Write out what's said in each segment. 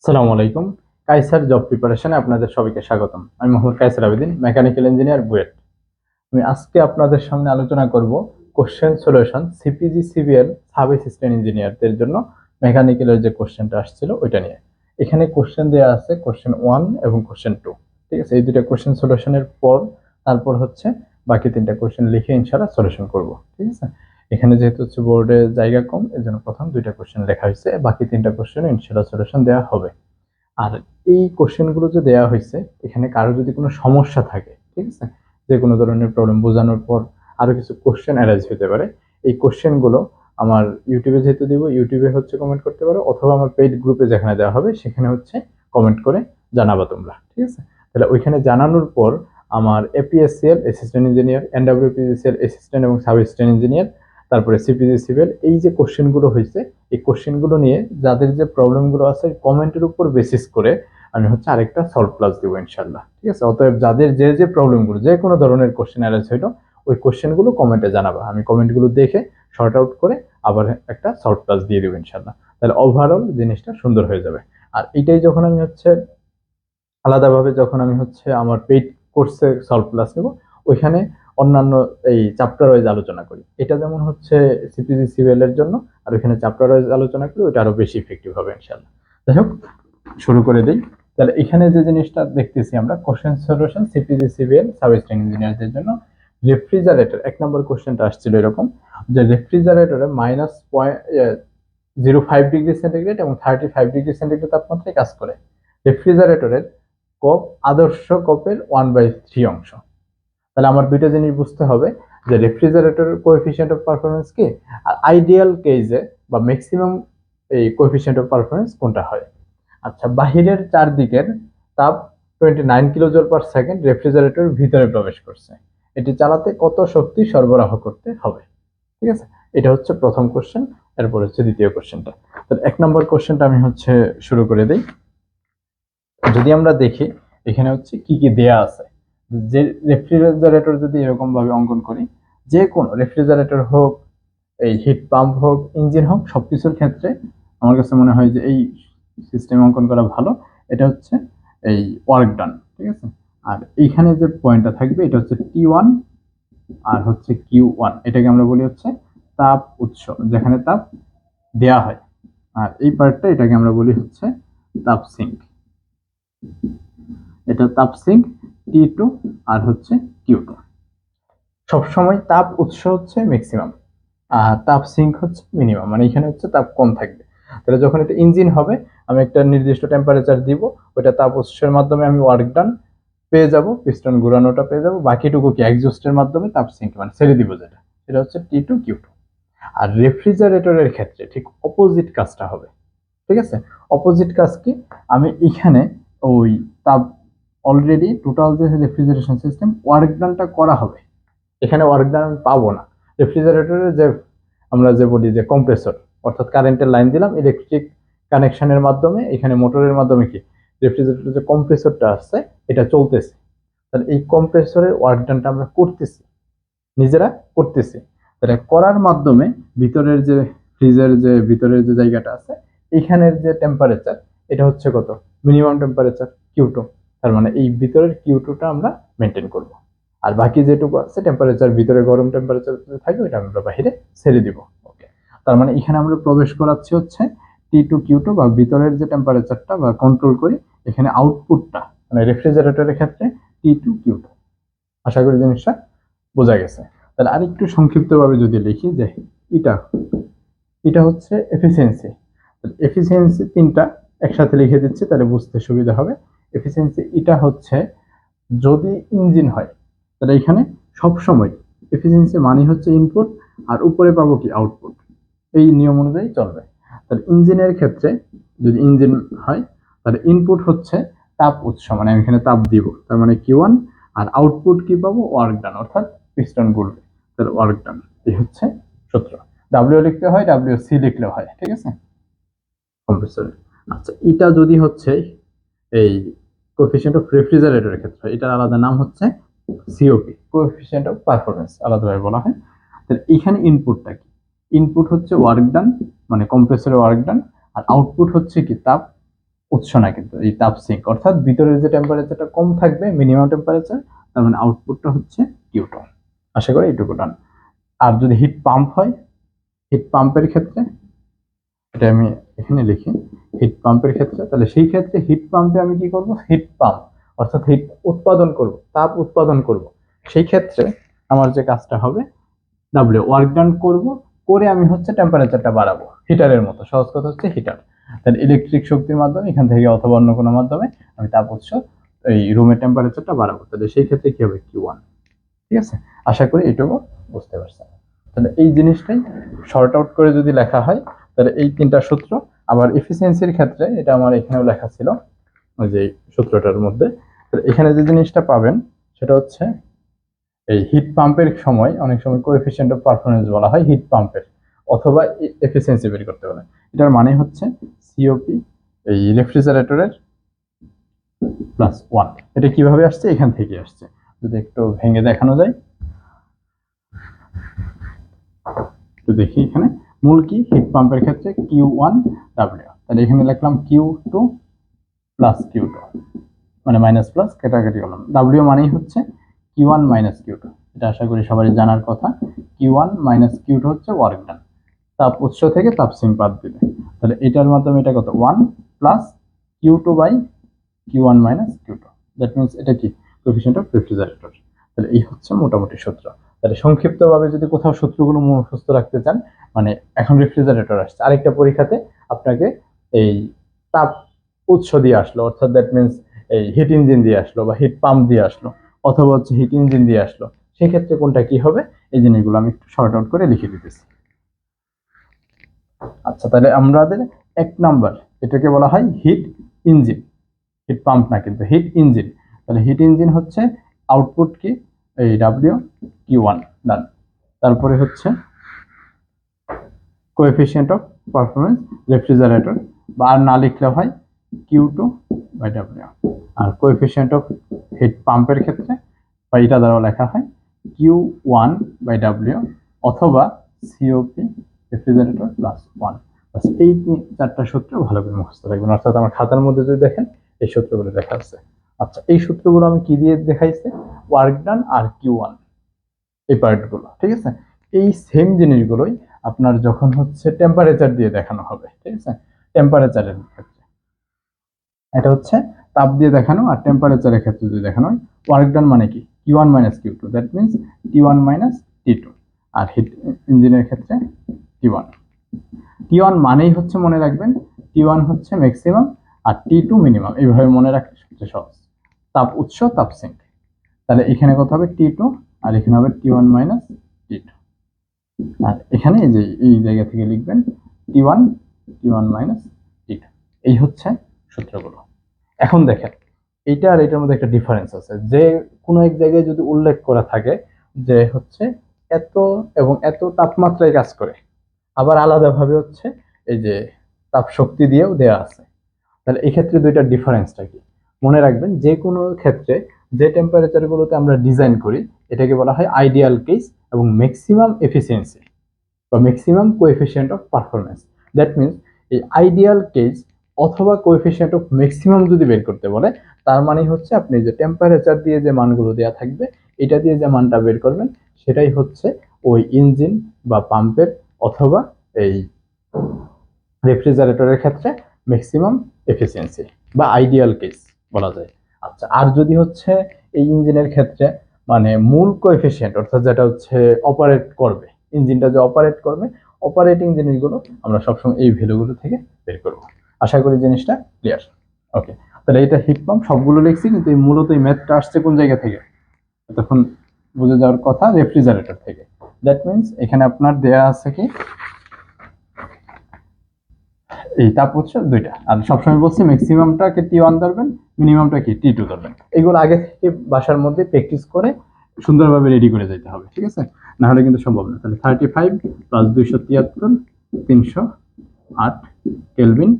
আসসালামু আলাইকুম। কাইসার জব প্রিপারেশনে আপনাদের সবাইকে স্বাগতম। আমি মোহাম্মদ কাইসার আবেদিন, মেকানিক্যাল ইঞ্জিনিয়ার, বুয়েট। আমি আজকে আপনাদের সামনে আলোচনা করব question solution CPG সিভিএল sub assistant ইঞ্জিনিয়ারদের জন্য মেকানিক্যালের যে কোশ্চেনটা আসছিল ওইটা নিয়ে। এখানে কোশ্চেন দেওয়া আছে কোশ্চেন 1 এবং কোশ্চেন 2। ঠিক আছে, এই দুটো কোশ্চেন সলিউশনের পর তারপর হচ্ছে বাকি তিনটা কোশ্চেন লিখে ইনশাআল্লাহ সলিউশন করব। ঠিক আছে, এখানে যেহেতু হচ্ছে বোর্ডে জায়গা কম, এজন্য প্রথম দুইটা কোশ্চেন লেখা হয়েছে, বাকি তিনটা কোশ্চেন ইনশাআল্লাহ সলিউশন দেওয়া হবে। আর এই কোশ্চেনগুলো যে দেওয়া হয়েছে, এখানে কারো যদি কোনো সমস্যা থাকে, ঠিক আছে, যে কোনো ধরনের প্রবলেম বোঝানোর পর আরো কিছু কোশ্চেন অ্যারাইজ হতে পারে, এই কোশ্চেনগুলো আমার ইউটিউবে যেহেতু দিব, ইউটিউবে হচ্ছে কমেন্ট করতে পারো, অথবা আমার পেইড গ্রুপে যেখানে দেওয়া হবে সেখানে হচ্ছে কমেন্ট করে জানাবা তোমরা। ঠিক আছে, তাহলে ওইখানে জানানোর পর আমার এপিএসসিএল অ্যাসিস্ট্যান্ট ইঞ্জিনিয়ার, এনডব্লিউপিজিসিএল অ্যাসিস্ট্যান্ট এবং সাব অ্যাসিস্ট্যান্ট ইঞ্জিনিয়ার, তারপরে সিপিজি সিভিল, এই যে কোশ্চেনগুলো হয়েছে, এই কোশ্চেনগুলো নিয়ে যাদের যে প্রবলেমগুলো আছে কমেন্টের উপর বেসিস করে আমি হচ্ছে আরেকটা সলভ ক্লাস দিব ইনশাল্লাহ। ঠিক আছে, অতএব যাদের যে যে প্রবলেমগুলো, যে কোনো ধরনের কোশ্চেন অ্যারেঞ্জ হইলো, ওই কোশ্চেনগুলো কমেন্টে জানাবা, আমি কমেন্টগুলো দেখে শর্ট আউট করে আবার একটা সলভ ক্লাস দিয়ে দেবো ইনশাল্লাহ। তাহলে ওভারঅল জিনিসটা সুন্দর হয়ে যাবে। আর এটাই যখন আমি হচ্ছে আলাদাভাবে যখন আমি হচ্ছে আমার পেইড কোর্সে সলভ ক্লাস নেব, ওইখানে অন্যান্য এই চ্যাপ্টার ওয়াইজ আলোচনা করি। এটা যেমন হচ্ছে সিপিজি সিভিএল এর জন্য, আর ওইখানে চ্যাপ্টার ওয়াইজ আলোচনা করি, ওইটা আরো বেশি ইফেক্টিভ হবে ইনশাআল্লাহ। যাই হোক, শুরু করে দিই। তাহলে এখানে যে জিনিসটা দেখতেছি আমরা, question solution CPG সিভিএল sub assistant ইঞ্জিনিয়ারদের জন্য। রেফ্রিজারেটর 1 নম্বর কোশ্চেনটা আসছিল এরকম, যে রেফ্রিজারেটরে -0.05 ডিগ্রি সেন্টিগ্রেড এবং 35 ডিগ্রি সেন্টিগ্রেড তাপমাত্রায় কাজ করে। রেফ্রিজারেটরের কপ আদর্শ কপের 1/3 অংশ। তাহলে আমার দুইটা জিনিস বুঝতে হবে, যে রেফ্রিজারেটরের কোএফিসিয়েন্ট অফ পারফরমেন্স কি, আর আইডিয়াল কেসে বা ম্যাক্সিমাম এই কোএফিসিয়েন্ট অফ পারফরমেন্স কোনটা হয়। আচ্ছা, বাহিরের চারদিকের তাপ 29 কিলোজুল/সেকেন্ড রেফ্রিজারেটর ভিতরে প্রবেশ করছে, এটি চালাতে কত শক্তি সরবরাহ করতে হবে। ঠিক আছে, এটা হচ্ছে প্রথম কোশ্চেন। এরপর হচ্ছে দ্বিতীয় কোশ্চেনটা। তাহলে 1 নম্বর কোশ্চেনটা আমি হচ্ছে শুরু করে দিই। যদি আমরা দেখি এখানে হচ্ছে কি কি দেয়া আছে, যে রেফ্রিজারেটর যদি এরকম ভাবে অঙ্কন করি, যে কোনো রেফ্রিজারেটর হোক, এই হিট পাম্প হোক, ইঞ্জিন হোক, সবকিছুর ক্ষেত্রে আমার কাছে মনে হয় যে এই সিস্টেম অঙ্কন করা ভালো। এটা হচ্ছে এই ওয়ার্ক ডান। ঠিক আছে, আর এইখানে যে পয়েন্টটা থাকবে এটা হচ্ছে T1 আর হচ্ছে Q1, এটাকে আমরা বলি হচ্ছে তাপ উৎস, যেখানে তাপ দেয়া হয়। আর এই পার্টটা, এটাকে আমরা বলি হচ্ছে তাপ সিঙ্ক। এটা তাপ সিঙ্ক T2 আর হচ্ছে Q2। সবসময় তাপ উৎস হচ্ছে ম্যাক্সিমাম আর তাপ সিঙ্ক হচ্ছে মিনিমাম, মানে এখানে হচ্ছে তাপ কম থাকবে। তাহলে যখন এটা ইঞ্জিন হবে, আমি একটা নির্দিষ্ট টেম্পারেচার দিব, ওইটা তাপ উৎসের মাধ্যমে আমি ওয়ার্ক ডান পেয়ে যাব, পিস্টন ঘোরানোটা পেয়ে যাব, বাকিটুকু কি এক্সজস্টের মাধ্যমে তাপ সিঙ্ক মানে ছেড়ে দিব, যেটা সেটা হচ্ছে T2 Q2। আর রেফ্রিজারেটরের ক্ষেত্রে ঠিক অপোজিট কাজটা হবে। ঠিক আছে, অপোজিট কাজ কি, আমি এখানে ওই তাপ অলরেডি টোটাল যে রেফ্রিজারেশন সিস্টেম ওয়ার্ক ডানটা করা হবে, এখানে ওয়ার্ক ডান আমি পাবো না। রেফ্রিজারেটরের যে আমরা যে বলি যে কম্প্রেসর, অর্থাৎ কারেন্টের লাইন দিলাম ইলেকট্রিক কানেকশনের মাধ্যমে, এখানে মোটরের মাধ্যমে কি রেফ্রিজারেটরের যে কম্প্রেসরটা আসছে এটা চলতেছে। তাহলে এই কম্প্রেসরের ওয়ার্ক ডানটা আমরা করতেছি, নিজেরা করতেছি। তাহলে করার মাধ্যমে ভিতরের যে ফ্রিজের যে ভিতরের যে জায়গাটা আছে, এখানের যে টেম্পারেচার, এটা হচ্ছে কত, মিনিমাম টেম্পারেচার Q2। তার মানে এই ভিতরের Q2টা আমরা মেনটেন করব, আর বাকি যেটুকু আছে টেম্পারেচার, ভিতরে গরম টেম্পারেচার থাকে, ওইটা আমরা বাহিরে ছেড়ে দিব। ওকে, তার মানে এখানে আমরা প্রবেশ করাচ্ছি হচ্ছে T2 Q2 বা ভিতরের যে টেম্পারেচারটা বা কন্ট্রোল করি, এখানে আউটপুটটা মানে রেফ্রিজারেটরের ক্ষেত্রে T2 Q2। আশা করি জিনিসটা বোঝা গেছে। তাহলে আরেকটু সংক্ষিপ্তভাবে যদি লিখি, যে এটা এটা হচ্ছে এফিসিয়েন্সি। এফিসিয়েন্সি তিনটা একসাথে লিখে দিচ্ছি, তাহলে বুঝতে সুবিধা হবে। এফিসিয়েন্সি এটা হচ্ছে, যদি ইঞ্জিন হয় তাহলে এখানে সবসময় এফিসিয়েন্সি মানে হচ্ছে ইনপুট, আর উপরে পাবো কি আউটপুট, এই নিয়ম অনুযায়ী চলবে। তাহলে ইঞ্জিনের ক্ষেত্রে যদি ইঞ্জিন হয়, তাহলে ইনপুট হচ্ছে তাপ উৎস, মানে আমি এখানে তাপ দিব, তার মানে Q1, আর আউটপুট কি পাবো, ওয়ার্ক ডান, অর্থাৎ পিস্টন ঘুরবে, তাহলে ওয়ার্ক ডান। এই হচ্ছে সূত্র। ডাব্লিউ লিখতে হয়, WC লিখলেও হয়। ঠিক আছে, কম্প্রেসরে। আচ্ছা, এটা যদি হচ্ছে এই কোএফিসিয়েন্ট অফ রেফ্রিজারেটরের ক্ষেত্রে, এটার আলাদা নাম হচ্ছে সিওপি, কোএফিসিয়েন্ট অফ পারফরমেন্স আলাদাভাবে বলা হয়। তাহলে এখানে ইনপুটটা কি, ইনপুট হচ্ছে ওয়ার্ক ডান, মানে কম্প্রেসরের ওয়ার্ক ডান, আর আউটপুট হচ্ছে কি তাপ উৎস না কিন্তু এই তাপ সিঙ্ক, অর্থাৎ ভিতরের যে টেম্পারেচারটা কম থাকবে মিনিমাম টেম্পারেচার, তার মানে আউটপুটটা হচ্ছে Q2। আশা করি এইটুকু ডান। আর যদি হিট পাম্প হয়, হিট পাম্পের ক্ষেত্রে এটা আমি এখানে লিখি, হিট পাম্পের ক্ষেত্রে, তাহলে সেই ক্ষেত্রে হিট পাম্পে আমি কি করব, হিট পাম্প অর্থাৎ হিট উৎপাদন করব, তাপ উৎপাদন করব। সেই ক্ষেত্রে আমার যে কাজটা হবে, ডাব্লিউ ওয়ার্ক ডান করব, করে আমি হচ্ছে টেম্পারেচারটা বাড়াবো, হিটারের মতো, সহজ কথা হচ্ছে হিটার। তাহলে ইলেকট্রিক শক্তির মাধ্যমে এখান থেকে অথবা অন্য কোনো মাধ্যমে আমি তাপ উৎস এই রুমের টেম্পারেচারটা বাড়াবো, তাহলে সেই ক্ষেত্রে কি হবে, Q1। ঠিক আছে, আশা করি এটুকু বুঝতে পারছেন। তাহলে এই জিনিসটাই শর্ট আউট করে যদি লেখা হয়, তাহলে এই তিনটা সূত্র। আবার এফিসিয়েন্সির ক্ষেত্রে এটা আমার এখানেও লেখা ছিল, ওই যে সূত্রটার মধ্যে। এখানে যে জিনিসটা পাবেন সেটা হচ্ছে এই হিট পাম্পের সময় অনেক সময় কোএফিসিয়েন্ট অফ পারফরমেন্স বলা হয় হিট পাম্পের, অথবা এফিসিয়েন্সি বের করতে বলে। এটার মানে হচ্ছে সিওপি এই রেফ্রিজারেটরের +1। এটা কিভাবে আসছে, এখান থেকে আসছে, যদি একটু ভেঙে দেখানো যায়। তো দেখি এখানে মূল কি, হিট পাম্পের ক্ষেত্রে Q1 W, তাহলে এখানে লিখলাম Q2 + Q2, মানে মাইনাস প্লাস কাটাকাটি করলাম। W মানেই হচ্ছে Q1 - Q2, এটা আশা করি সবারই জানার কথা। Q1 - Q2 হচ্ছে ওয়ার্ক ডান, তাপ উৎস থেকে তাপ সিঙ্ক বাদ দিলে, তাহলে এটার মাধ্যমে এটা কত, 1 + Q2/Q1 - Q2, দ্যাট মিনস এটা কি, কোএফিসিয়েন্ট অফ রেফ্রিজারেটর। তাহলে এই হচ্ছে মোটামুটি সূত্র। তাহলে সংক্ষিপ্তভাবে যদি কোথাও সূত্রগুলো মুখস্থ রাখতে চান, মানে এখন রেফ্রিজারেটর আসছে, আরেকটা পরীক্ষাতে আপনাকে এই তাপ উৎস দিয়ে আসলো, অর্থাৎ দ্যাট মিনস এই হিট ইঞ্জিন দিয়ে আসলো বা হিট পাম্প দিয়ে আসলো, অথবা হচ্ছে হিট ইঞ্জিন দিয়ে আসলো, সেক্ষেত্রে কোনটা কি হবে, এই জিনিসগুলো আমি একটু শর্ট আউট করে লিখে দিতেছি। আচ্ছা, তাহলে আমাদের 1 নাম্বার, এটাকে বলা হয় হিট ইঞ্জিন, হিট পাম্প না কিন্তু হিট ইঞ্জিন। তাহলে হিট ইঞ্জিন হচ্ছে আউটপুট কি, এই ডাব্লিউ Q1 ডান। তারপরে হচ্ছে কোএফিসিয়েন্ট অফ পারফরমেন্স রেফ্রিজারেটর, বা আর না লিখলে হয় Q2/W। R coefficient of heat পাম্পের ক্ষেত্রে বা এটা দ্বারাও লেখা হয় Q1/W, অথবা সিওপি রেফ্রিজারেটর +1। এই চারটা সূত্র ভালো করে মুখস্থ রাখবেন, অর্থাৎ আমার খাতার মধ্যে যদি দেখেন এই সূত্রগুলো লেখা আছে। আচ্ছা, এই সূত্রগুলো আমি কি দিয়ে দেখাইছি, ওয়ার্ক ডান আর Q1, এই পার্টগুলো। ঠিক আছে, এই সেম জিনিসগুলোই আপনার যখন হচ্ছে টেম্পারেচার দিয়ে দেখানো হবে, ঠিক আছে, টেম্পারেচারের ক্ষেত্রে এটা হচ্ছে তাপ দিয়ে দেখানো, আর টেম্পারেচারের ক্ষেত্রে যদি দেখানো হয় ওয়ার্ক ডান মানে কি, Q1 - Q2, that means T1 - T2। R hit ইঞ্জিনের ক্ষেত্রে T1। T1 মানেই হচ্ছে, মনে রাখবেন, T1 হচ্ছে ম্যাক্সিমাম আর T2 মিনিমাম, এইভাবে মনে রাখলে সবচেয়ে সহজ। তাপ উৎস, তাপ সিঙ্ক, তাহলে এখানে কত হবে T2, আর এখানে হবে T1 - T2। আর এখানে এই যে এই জায়গা থেকে লিখবেন T1 - T2। এই হচ্ছে সূত্রগুলো। এখন দেখেন এইটা আর এটার মধ্যে একটা ডিফারেন্স আছে, যে কোনো এক জায়গায় যদি উল্লেখ করা থাকে যে হচ্ছে এত এবং এত তাপমাত্রায় কাজ করে, আবার আলাদাভাবে হচ্ছে এই যে তাপ শক্তি দিয়েও দেওয়া আছে, তাহলে এই ক্ষেত্রে দুইটা ডিফারেন্সটা কি, মনে রাখবেন যে কোনো ক্ষেত্রে যে টেম্পারেচারগুলোতে আমরা ডিজাইন করি এটাকে বলা হয় আইডিয়াল কেস এবং ম্যাক্সিমাম এফিসিয়েন্সি বা maximum coefficient of performance. That means এই আইডিয়াল কেস অথবা কোএফিসিয়েন্ট অফ ম্যাক্সিমাম যদি বের করতে বলে, তার মানে হচ্ছে আপনি যে টেম্পারেচার দিয়ে যে মানগুলো দেওয়া থাকবে এটা দিয়ে যে মানটা বের করবেন সেটাই হচ্ছে ওই ইঞ্জিন বা পাম্পের অথবা এই রেফ্রিজারেটরের ক্ষেত্রে ম্যাক্সিমাম এফিসিয়েন্সি বা আইডিয়াল কেস বলা যায়। আচ্ছা, আর যদি হচ্ছে এই ইঞ্জিনের ক্ষেত্রে মানে মূল কোএফিসিয়েন্ট, অর্থাৎ যেটা হচ্ছে অপারেট করবে, ইঞ্জিনটা যে অপারেট করবে, অপারেটিং জিনিসগুলো আমরা সবসময় এই ভ্যালুগুলো থেকে বের করব। আশা করি জিনিসটা ক্লিয়ার। ওকে, তাহলে এটা হিট পাম্প সবগুলো লিখছি, কিন্তু এই মূলত এই ম্যাথটা আসছে কোন জায়গা থেকে, তখন বুঝে যাওয়ার কথা রেফ্রিজারেটর থেকে। দ্যাট মিনস এখানে আপনার দেয়া আছে কি এই তাপ উৎস দুইটা, আর সবসময় বলছি ম্যাক্সিমামটাকে T1 ধরবেন, মিনিমামটা কি T2 ধরবেন। এগুলো আগে থেকে বাসার মধ্যে প্র্যাকটিস করে সুন্দরভাবে রেডি করে যেতে হবে, ঠিক আছে, না হলে কিন্তু সম্ভব না। তাহলে 35 + 273 308 কেলভিন,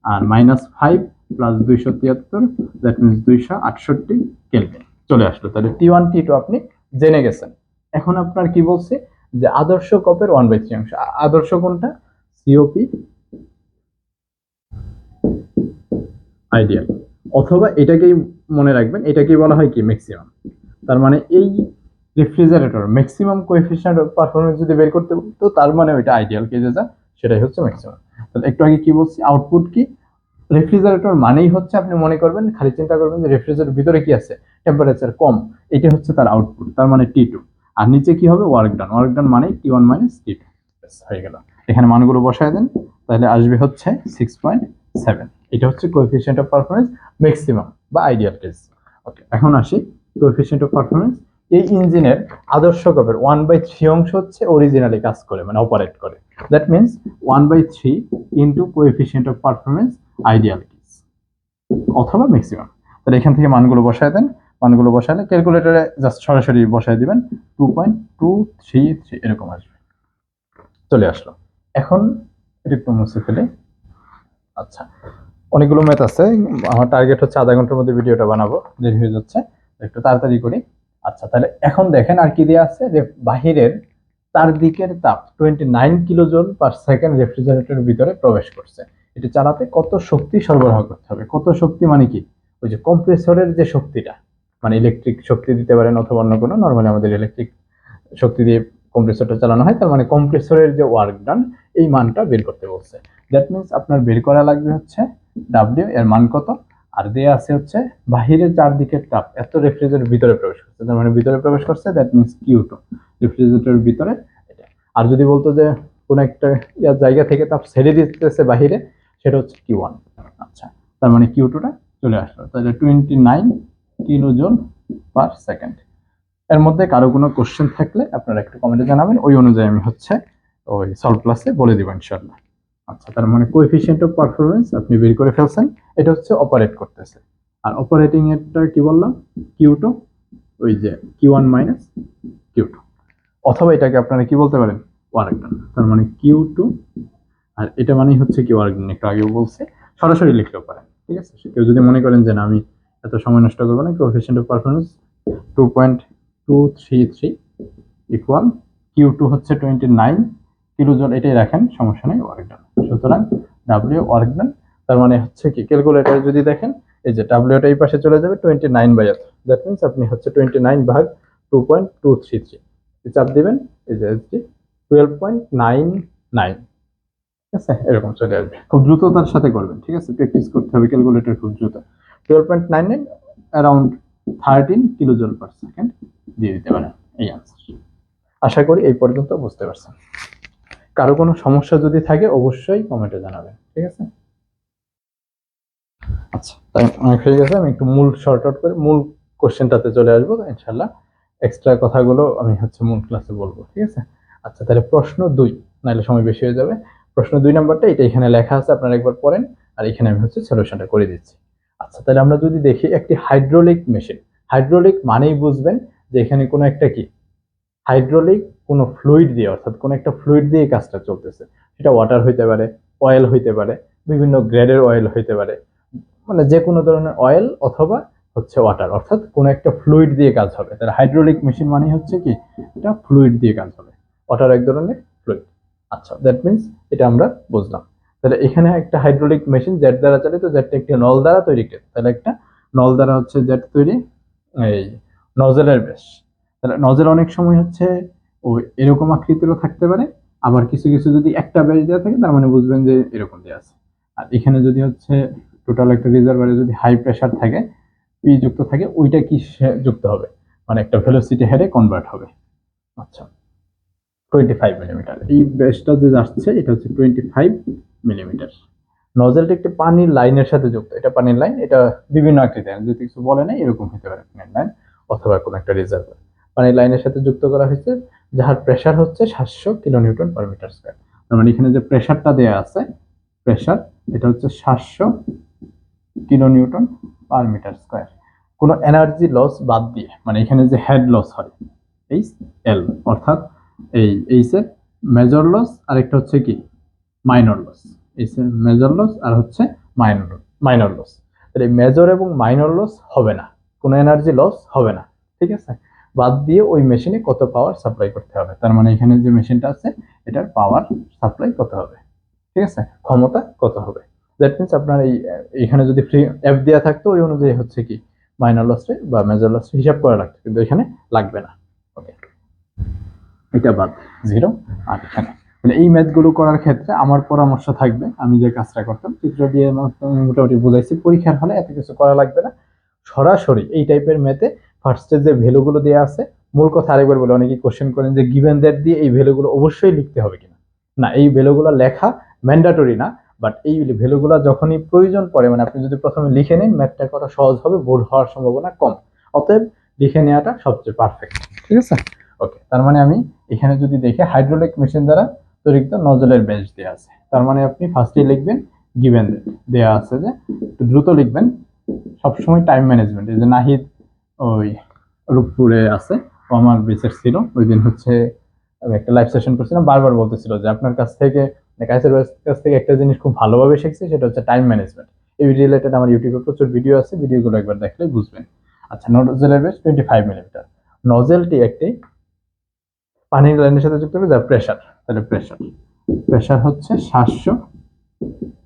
আর -5 + 273 দ্যাট মিনস 268 কেলভিন চলে আসলো। তাহলে T1 T2 আপনি জেনে গেছেন। এখন আপনার কি বলছে যে আদর্শ কপের 1/3 অংশ, আদর্শ কোনটা, সিওপি আইডিয়াল, অথবা এটাকেই মনে রাখবেন, এটাকেই বলা হয় কি ম্যাক্সিমাম। তার মানে এই refrigerator maximum coefficient of performance যদি বের করতে বলতো, তার মানে ওইটা আইডিয়াল কেসে যা, সেটাই হচ্ছে ম্যাক্সিমাম। তাহলে একটু আগে কি বলছি, আউটপুট কি, রেফ্রিজারেটর মানেই হচ্ছে আপনি মনে করবেন, খালি চিন্তা করবেন যে রেফ্রিজারেটর ভিতরে কি আছে, টেম্পারেচার কম, এটা হচ্ছে তার আউটপুট, তার মানে T2। আর নিচে কি হবে, ওয়ার্ক ডান মানে T1 মাইনাস T2, হয়ে গেল। এখানে মানগুলো বসায় দেন, তাহলে আসবে হচ্ছে 6.7। এটা হচ্ছে কোএফিসিয়েন্ট অফ পারফরমেন্স ম্যাক্সিমাম বা আইডিয়াল কেস। ওকে, এখন আসি কোএফিসিয়েন্ট অফ পারফরমেন্স। এই ইঞ্জিনের আদর্শ কপের 1/3 অংশ হচ্ছে অরিজিনালি কাজ করে, মানে অপারেট করে। That means 1/3 into coefficient of performance ideal case অথবা ম্যাক্সিমাম। তাহলে এখান থেকে মানগুলো বসায় দেন, মানগুলো বসালে ক্যালকুলেটরে জাস্ট সরাসরি বসায় দিবেন, 2.233 এরকম আসবে, চলে আসলো। এখন এটা একটু মুছে ফেলে। আচ্ছা, অনেকগুলো ম্যাথ আছে, আমার টার্গেট হচ্ছে আধা ঘন্টার মধ্যে ভিডিওটা বানাবো, দেরি হয়ে যাচ্ছে, একটু তাড়াতাড়ি করি। আচ্ছা, তাহলে এখন দেখেন আর কি দেওয়া আছে, যে বাহিরের চারদিকের তাপ 29 কিলো জুল পার সেকেন্ড রেফ্রিজারেটরের ভিতরে প্রবেশ করছে। এটা চালাতে কত শক্তি সরবরাহ করতে হবে, কত শক্তি মানে কি, ওই যে কম্প্রেসরের যে শক্তিটা, মানে ইলেকট্রিক শক্তি দিতে পারেন অথবা অন্য কোনো, নর্মালি আমাদের ইলেকট্রিক শক্তি দিয়ে কম্প্রেসরটা চালানো হয়, তার মানে কম্প্রেসরের যে ওয়ার্ক ডান এই মানটা বের করতে বলছে। দ্যাট মিনস আপনার বের করা লাগবে হচ্ছে ডাব্লিউ এর মান কত, আর দেয়া আছে হচ্ছে বাহিরের চারদিকের তাপ এত রেফ্রিজারেটরের ভিতরে প্রবেশ করছে, তার মানে ভিতরে প্রবেশ করছে, দ্যাট মিনস Q2 রেফ্রিজারেটরের ভিতরে এটা। আর যদি বলতো যে কোন একটা জায়গা থেকে তাপ ছেড়ে দিতেছে বাহিরে, সেটা হচ্ছে Q1। আচ্ছা, তার মানে Q2টা চলে আসলো, তাহলে 29 কিলো জুল পার সেকেন্ড। এর মধ্যে কারো কোনো কোশ্চেন থাকলে আপনারা একটু কমেন্টে জানাবেন, ওই অনুযায়ী আমি হচ্ছে ওই সলভ ক্লাসে বলে দিব ইনশাআল্লাহ। আচ্ছা, তার মানে কোএফিসিয়েন্ট অফ পারফরমেন্স আপনি বের করে ফেলছেন, এটা হচ্ছে অপারেট করতেছে। আর অপারেটিং এরটা কি বললাম, Q2, ওই যে Q1 মাইনাস Q2, অথবা এটাকে আপনারা কি বলতে পারেন, ওয়ার্ক ডান, তার মানে Q2, আর এটা মানেই হচ্ছে কি ওয়ার্ক ডান, একটু আগেও বলছে, সরাসরি লিখতেও পারেন, ঠিক আছে। কেউ যদি মনে করেন যে না আমি এত সময় নষ্ট করবো না, coefficient of performance 2.233 equal Q2 হচ্ছে 29 কিলো জুল, এটাই রাখেন, সমস্যা নেই, ওয়ার্ক ডান। সুতরাং ডাব্লিউ ওয়ার্ক ডান, তার মানে হচ্ছে কি, ক্যালকুলেটর যদি দেখেন, এই যে ডাব্লিউটা এই পাশে চলে যাবে 29 বাই এত, দ্যাট মিনস আপনি হচ্ছে 29 ভাগ 2.233 চাপ দিবেন, এই যে 12.99, ঠিক আছে, এরকম চলে আসবে। খুব দ্রুততার সাথে করবেন, ঠিক আছে, প্র্যাকটিস করতে হবে ক্যালকুলেটর খুব দ্রুত। 12.99 around 13 kilo joule per second দিয়ে দিতে পারেন, এই আনসার। আশা করি এই পর্যন্ত বুঝতে পারছেন। কারো কোনো সমস্যা যদি থাকে অবশ্যই কমেন্টে জানাবেন, ঠিক আছে। আচ্ছা, তাই অনেক হয়ে গেছে, আমি একটু মূল শর্ট আউট করে মূল কোশ্চেনটাতে চলে আসবো ইনশাল্লাহ। এক্সট্রা কথাগুলো আমি হচ্ছে মূল ক্লাসে বলবো, ঠিক আছে। আচ্ছা, তাহলে প্রশ্ন 2, নাহলে সময় বেশি হয়ে যাবে। প্রশ্ন 2 নাম্বারটা এটা এখানে লেখা আছে, আপনারা একবার পড়েন, আর এখানে আমি হচ্ছে সলিউশনটা করে দিচ্ছি। আচ্ছা, তাহলে আমরা যদি দেখি একটি হাইড্রোলিক মেশিন, হাইড্রোলিক মানেই বুঝবেন যে এখানে কোনো একটা কি হাইড্রোলিক কোনো ফ্লুইড দিয়ে, অর্থাৎ কোনো একটা ফ্লুইড দিয়ে কাজটা চলতেছে, সেটা ওয়াটার হইতে পারে, অয়েল হইতে পারে, বিভিন্ন গ্রেডের অয়েল হইতে পারে, মানে যে কোনো ধরনের অয়েল অথবা হচ্ছে ওয়াটার, অর্থাৎ কোনো একটা ফ্লুইড দিয়ে কাজ হবে। তাহলে হাইড্রোলিক মেশিন মানে হচ্ছে কি, এটা ফ্লুইড দিয়ে কাজ হবে, ওয়াটার এক ধরনের ফ্লুইড। আচ্ছা, দ্যাট মিনস এটা আমরা বুঝলাম। তাহলে এখানে একটা হাইড্রোলিক মেশিন জেট দ্বারা চালিত, জেটটা একটি নল দ্বারা তৈরি, তাহলে একটা নল দ্বারা হচ্ছে জেট তৈরি, এই নজেলের বেশ। তাহলে নজেল অনেক সময় হচ্ছে ওই এরকম আকৃতিরও থাকতে পারে, আবার কিছু কিছু যদি একটা ব্যাস দেওয়া থাকে তার মানে বুঝবেন যে এরকম দেওয়া আছে। আর এখানে যদি হচ্ছে টোটাল একটা রিজার্ভারে যদি হাই প্রেসার থাকে, পি যুক্ত থাকে, ওইটা কি যুক্ত হবে, মানে একটা ভেলোসিটি হেডে কনভার্ট হবে। আচ্ছা, 25 মিলিমিটার এই ব্যাসটা যে আসছে, এটা হচ্ছে 25 মিলিমিটার। নজেলটা একটি পানির লাইনের সাথে যুক্ত, এটা পানির লাইন, এটা বিভিন্ন আকৃতির, যদি কিছু বলে না এরকম হতে পারে পানির লাইন, অথবা কোনো একটা রিজার্ভার পানির লাইনের সাথে যুক্ত করা হয়েছে, যার প্রেসার হচ্ছে 700 kilo newton per metre square. তার মানে এখানে যে প্রেসারটা দেয়া আছে, প্রেসার এটা হচ্ছে 700 kilo newton per metre square. কোনো এনার্জি লস বাদ দিয়ে, মানে এখানে যে হেড লস হয় এইচ এল, অর্থাৎ এই এইচ এর মেজর লস, আর একটা হচ্ছে কি মাইনর লস, এইচ এর মেজর লস আর হচ্ছে মাইনর লস। তাহলে মেজর এবং মাইনর লস হবে না, কোনো এনার্জি লস হবে না, ঠিক আছে, বাদ দিয়ে ওই মেশিনে কত পাওয়ার সাপ্লাই করতে হবে, তার মানে এখানে যে মেশিনটা আছে এটার পাওয়ার সাপ্লাই কত হবে, ঠিক আছে, ক্ষমতা কত হবে। দ্যাট মিনস আপনার এখানে যদি ফ্রি এফ দেওয়া থাকতো ওই অনুযায়ী হচ্ছে কি মাইনর লস রেট বা মেজর লস রেট হিসাব করা লাগতো, কিন্তু এখানে লাগবে না। ওকে, এটা বাদ 0। আর এখানে এই ম্যাথগুলো করার ক্ষেত্রে আমার পরামর্শ থাকবে, আমি যে কাজটা করতাম চিত্র দিয়ে মোটামুটি বুঝাইছি, পরীক্ষার হলে এত কিছু করা লাগবে না, সরাসরি এই টাইপের ম্যাথে ফার্স্টে যে ভ্যালুগুলো দেওয়া আছে, মূল কথা আরেকবার বলে অনেকেই কোশ্চেন করেন যে গিভেন দ্যাট দিয়ে এই ভ্যালুগুলো অবশ্যই লিখতে হবে কিনা। না, এই ভ্যালুগুলো লেখা ম্যান্ডাটরি না, বাট এই ভ্যালুগুলো যখনই প্রয়োজন পড়ে, মানে আপনি যদি প্রথমে লিখে নেন ম্যাথটা করা সহজ হবে, ভুল হওয়ার সম্ভাবনা কম, অতএব লিখে নেওয়াটা সবচেয়ে পারফেক্ট। ঠিক আছে, ওকে। তার মানে আমি এখানে যদি দেখি হাইড্রোলিক মেশিন দ্বারা তৈরিকৃত নজলের ব্যাস দেওয়া আছে, তার মানে আপনি ফার্স্টে লিখবেন গিভেন দ্যাট দেওয়া আছে, যে একটু দ্রুত লিখবেন, সবসময় টাইম ম্যানেজমেন্ট। এই যে নাহিদ ওই রূপপুরে আছে, ও আমার বেঁচে ছিল ওই দিন, হচ্ছে আমি একটা লাইভ সেশন করছিলাম, বারবার বলতেছিল যে আপনার কাছ থেকে কাছের কাছ থেকে একটা জিনিস খুব ভালোভাবে শিখছি, সেটা হচ্ছে টাইম ম্যানেজমেন্ট। এই রিলেটেড আমার ইউটিউবে প্রচুর ভিডিও আছে, ভিডিওগুলো একবার দেখলে বুঝবেন। আচ্ছা, নজলের বেস 25 মিলিমিটার। নজেলটি একটি পানির লাইনের সাথে যুক্ত হবে, যার প্রেশার, তাহলে প্রেশার হচ্ছে 700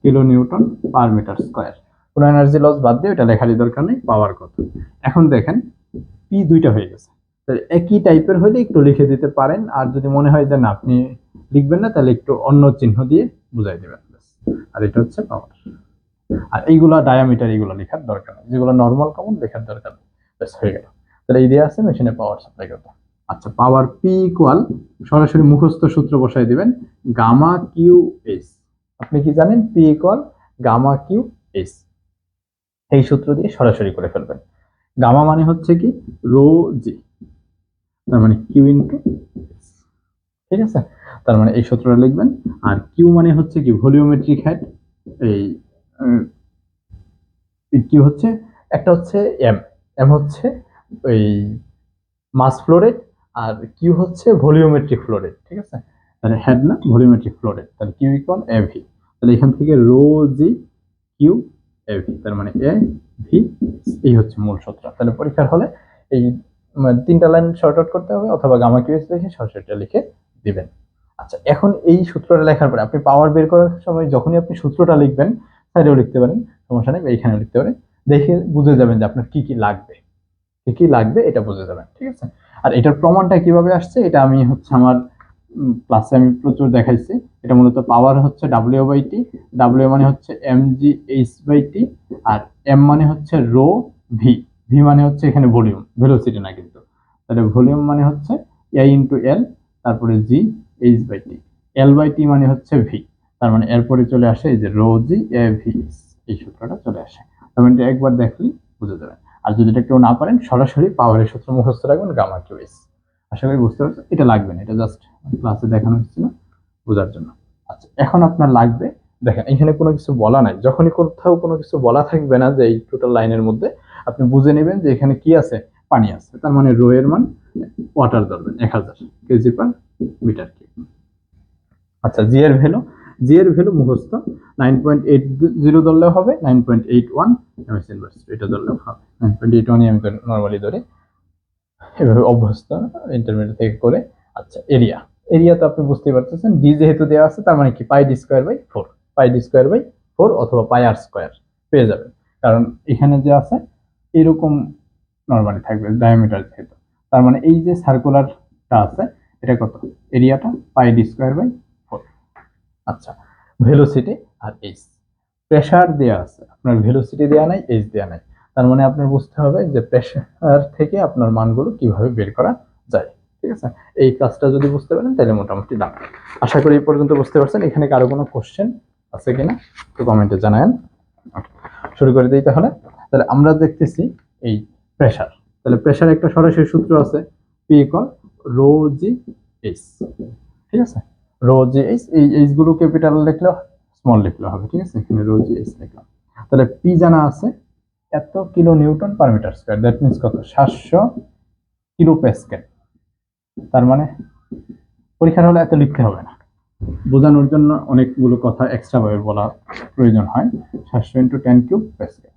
kilo newton per metre square. কোনো এনার্জি লস বাদ দিয়ে এটা লেখারই দরকার নেই, পাওয়ার কত। এখন দেখেন পি দুইটা হয়ে গেছে, তাহলে একই টাইপের হলে একটু লিখে দিতে পারেন, আর যদি মনে হয় যে না আপনি লিখবেন না, তাহলে একটু অন্য চিহ্ন দিয়ে বুঝাই দেবেন। আর এটা হচ্ছে পাওয়ার। আর এইগুলো ডায়ামিটার, এইগুলো লেখার দরকার নেই, যেগুলো নর্মাল কমন লেখার দরকার নেই, ব্যাস হয়ে গেল। তাহলে এই দিয়ে আছে মেশিনে পাওয়ার সাপ্লাই কত। আচ্ছা, পাওয়ার পি ইকুয়াল, সরাসরি মুখস্থ সূত্র বসাই দিবেন, গামা কিউ এস। আপনি কি জানেন? P equal gamma Q S, এই সূত্র দিয়ে সরাসরি করে ফেলবেন। গামা মানে হচ্ছে কি রো জি, তার মানে কিউ ইন্টু এস। ঠিক আছে, তার মানে এই সূত্রটা লিখবেন। আর কিউ মানে হচ্ছে কি ভলিওমেট্রিক হেড, এই কিউ হচ্ছে একটা হচ্ছে এম, এম হচ্ছে ওই মাস ফ্লো রেট, আর কিউ হচ্ছে ভলিওমেট্রিক ফ্লো রেট। ঠিক আছে, তাহলে হেড না ভলিওমেট্রিক ফ্লো রেট, তাহলে কিউ ইকুয়াল এভি। তাহলে এখান থেকে রো জি কিউ এভি, তার মানে এ ভি, এই হচ্ছে মূল সূত্র। তাহলে পরীক্ষার হলে এই তিনটা লাইন শর্ট আউট করতে হবে, অথবা গামা কিউএস লিখে সরাসরি লিখে দিবেন। আচ্ছা, এখন এই সূত্রটা লেখার পরে আপনি পাওয়ার বের করার সময় যখনই আপনি সূত্রটা লিখবেন, সাইডেও লিখতে পারেন, সমস্যা নেই, এইখানেও লিখতে পারেন, দেখে বুঝে যাবেন যে আপনার কি কি লাগবে, কি কি লাগবে এটা বুঝে যাবেন। ঠিক আছে, আর এটার প্রমাণটা কিভাবে আসছে, এটা আমি হচ্ছে আমার ক্লাসে আমি প্রচুর দেখাইছি। এটা মূলত পাওয়ার হচ্ছে ডাব্লিউ বাই টি, ডাব্লিউ মানে হচ্ছে M G H by T, আর এম মানে হচ্ছে রো ভি, ভি মানে হচ্ছে এখানে ভলিউম, ভেলোসিটি না কিন্তু। তাহলে ভলিউম মানে হচ্ছে এ ইন্টু এল, তারপরে G H by T, L by T মানে হচ্ছে ভি, তার মানে এরপরে চলে আসে এই যে রো জি এ ভি, এই সূত্রটা চলে আসে। তার মানে একবার দেখলেই বুঝে যাবেন। আর যদি এটা কেউ না পারেন, সরাসরি পাওয়ারের সূত্র মুখস্থ রাখবেন, গামা কিউ এস। আশা করি বুঝতে পারছেন, এটা লাগবে না, এটা জাস্ট ক্লাসে দেখানো হচ্ছিল বোঝার জন্য। আচ্ছা, এখন আপনার লাগবে, দেখেন এখানে কোনো কিছু বলা নাই, যখনই কোথাও কোনো কিছু বলা থাকবে না যে এই টোটাল লাইনের মধ্যে, আপনি বুঝে নেবেন যে এখানে কি আছে, পানি আছে, তার মানে রো এর মান ওয়াটার ধরবেন 1000 কেজি পার মিটার কিউব। আচ্ছা, জি এর ভ্যালু, জি এর ভ্যালু মুখস্থ 9.80 ধরলেও হবে, 9.81 এমএস ইনভার্স এটা ধরলেও হবে, 9.81 আমি নর্মালি ধরে এভাবে অভ্যস্ত ইন্টারমিডিয়েট থেকে করে। আচ্ছা, এরিয়া, এরিয়া তো আপনি বুঝতেই পারতেছেন, ডি যেহেতু দেওয়া আছে, তার মানে কি pi D square by 4, pi D square by 4 অথবা পাই আর স্কোয়ার পেয়ে যাবেন, কারণ এখানে যে আছে এরকম নর্মালি থাকবে ডায়ামিটার যেহেতু, তার মানে এই যে সার্কুলারটা আছে এটা কত, এরিয়াটা পাই ডি স্কোয়ার বাই 4। আচ্ছা, ভেলোসিটি আর এইচ, প্রেসার দেওয়া আছে, আপনার ভেলোসিটি দেওয়া নাই, এইচ দেওয়া নাই, তার মানে আপনার বুঝতে হবে যে প্রেসার থেকে আপনার মানগুলো কিভাবে বের করা যায়। ঠিক আছে, এই কাজটা যদি বুঝতে পারেন তাহলে মোটামুটি দাম। আশা করি এই পর্যন্ত বুঝতে পারছেন। এখানে কারো কোনো কোশ্চেন আছে কিনা একটু কমেন্টে জানায়েন। শুরু করে দিই তাহলে। তাহলে আমরা দেখতেছি এই প্রেসার, তাহলে প্রেসার একটা সরাসরি সূত্র আছে, P equal rho G H. ঠিক আছে, রো জি এইচ, এই এইচ গুলো ক্যাপিটাল লিখলেও স্মল লিখলে হবে। ঠিক আছে, এখানে রো জি এইচ লিখলাম। তাহলে পি জানা আছে এত kilo newton per metre square, that means কত, 700 কিলো প্যাসকেল। তার মানে পরীক্ষার হলে এত লিখতে হবে না, বোঝানোর জন্য অনেকগুলো কথা এক্সট্রা ভাবে বলা প্রয়োজন হয়। 700 ইন্টু 10 কিউব প্যাসকেল।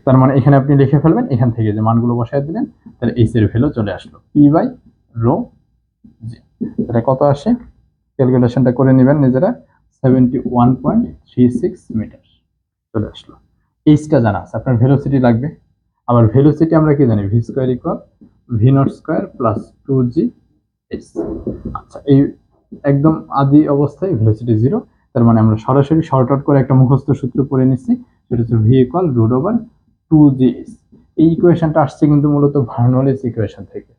তার মানে এখানে আপনি লিখে ফেলবেন, এখান থেকে যে মানগুলো বসায় দিলেন, তাহলে এইচ এর ভ্যালু চলে আসলো পি বাই রো জি। এটা কত আসে ক্যালকুলেশনটা করে নেবেন নিজেরা, 71.36 মিটার চলে আসলো। এইচটা জানা আছে, আপনার ভেলোসিটি লাগবে। আবার ভেলোসিটি আমরা কি জানি, V square equal V naught square plus 2g H. আচ্ছা, এই একদম আদি অবস্থায় ভেলোসিটি জিরো, তার মানে আমরা সরাসরি শর্ট আউট করে একটা মুখস্থ সূত্র পড়ে নিচ্ছি, সেটা হচ্ছে V equal root over 2gh। এই ইকুয়েশনটা আসছে কিন্তু মূলত বার্নৌলিস ইকুয়েশন থেকে,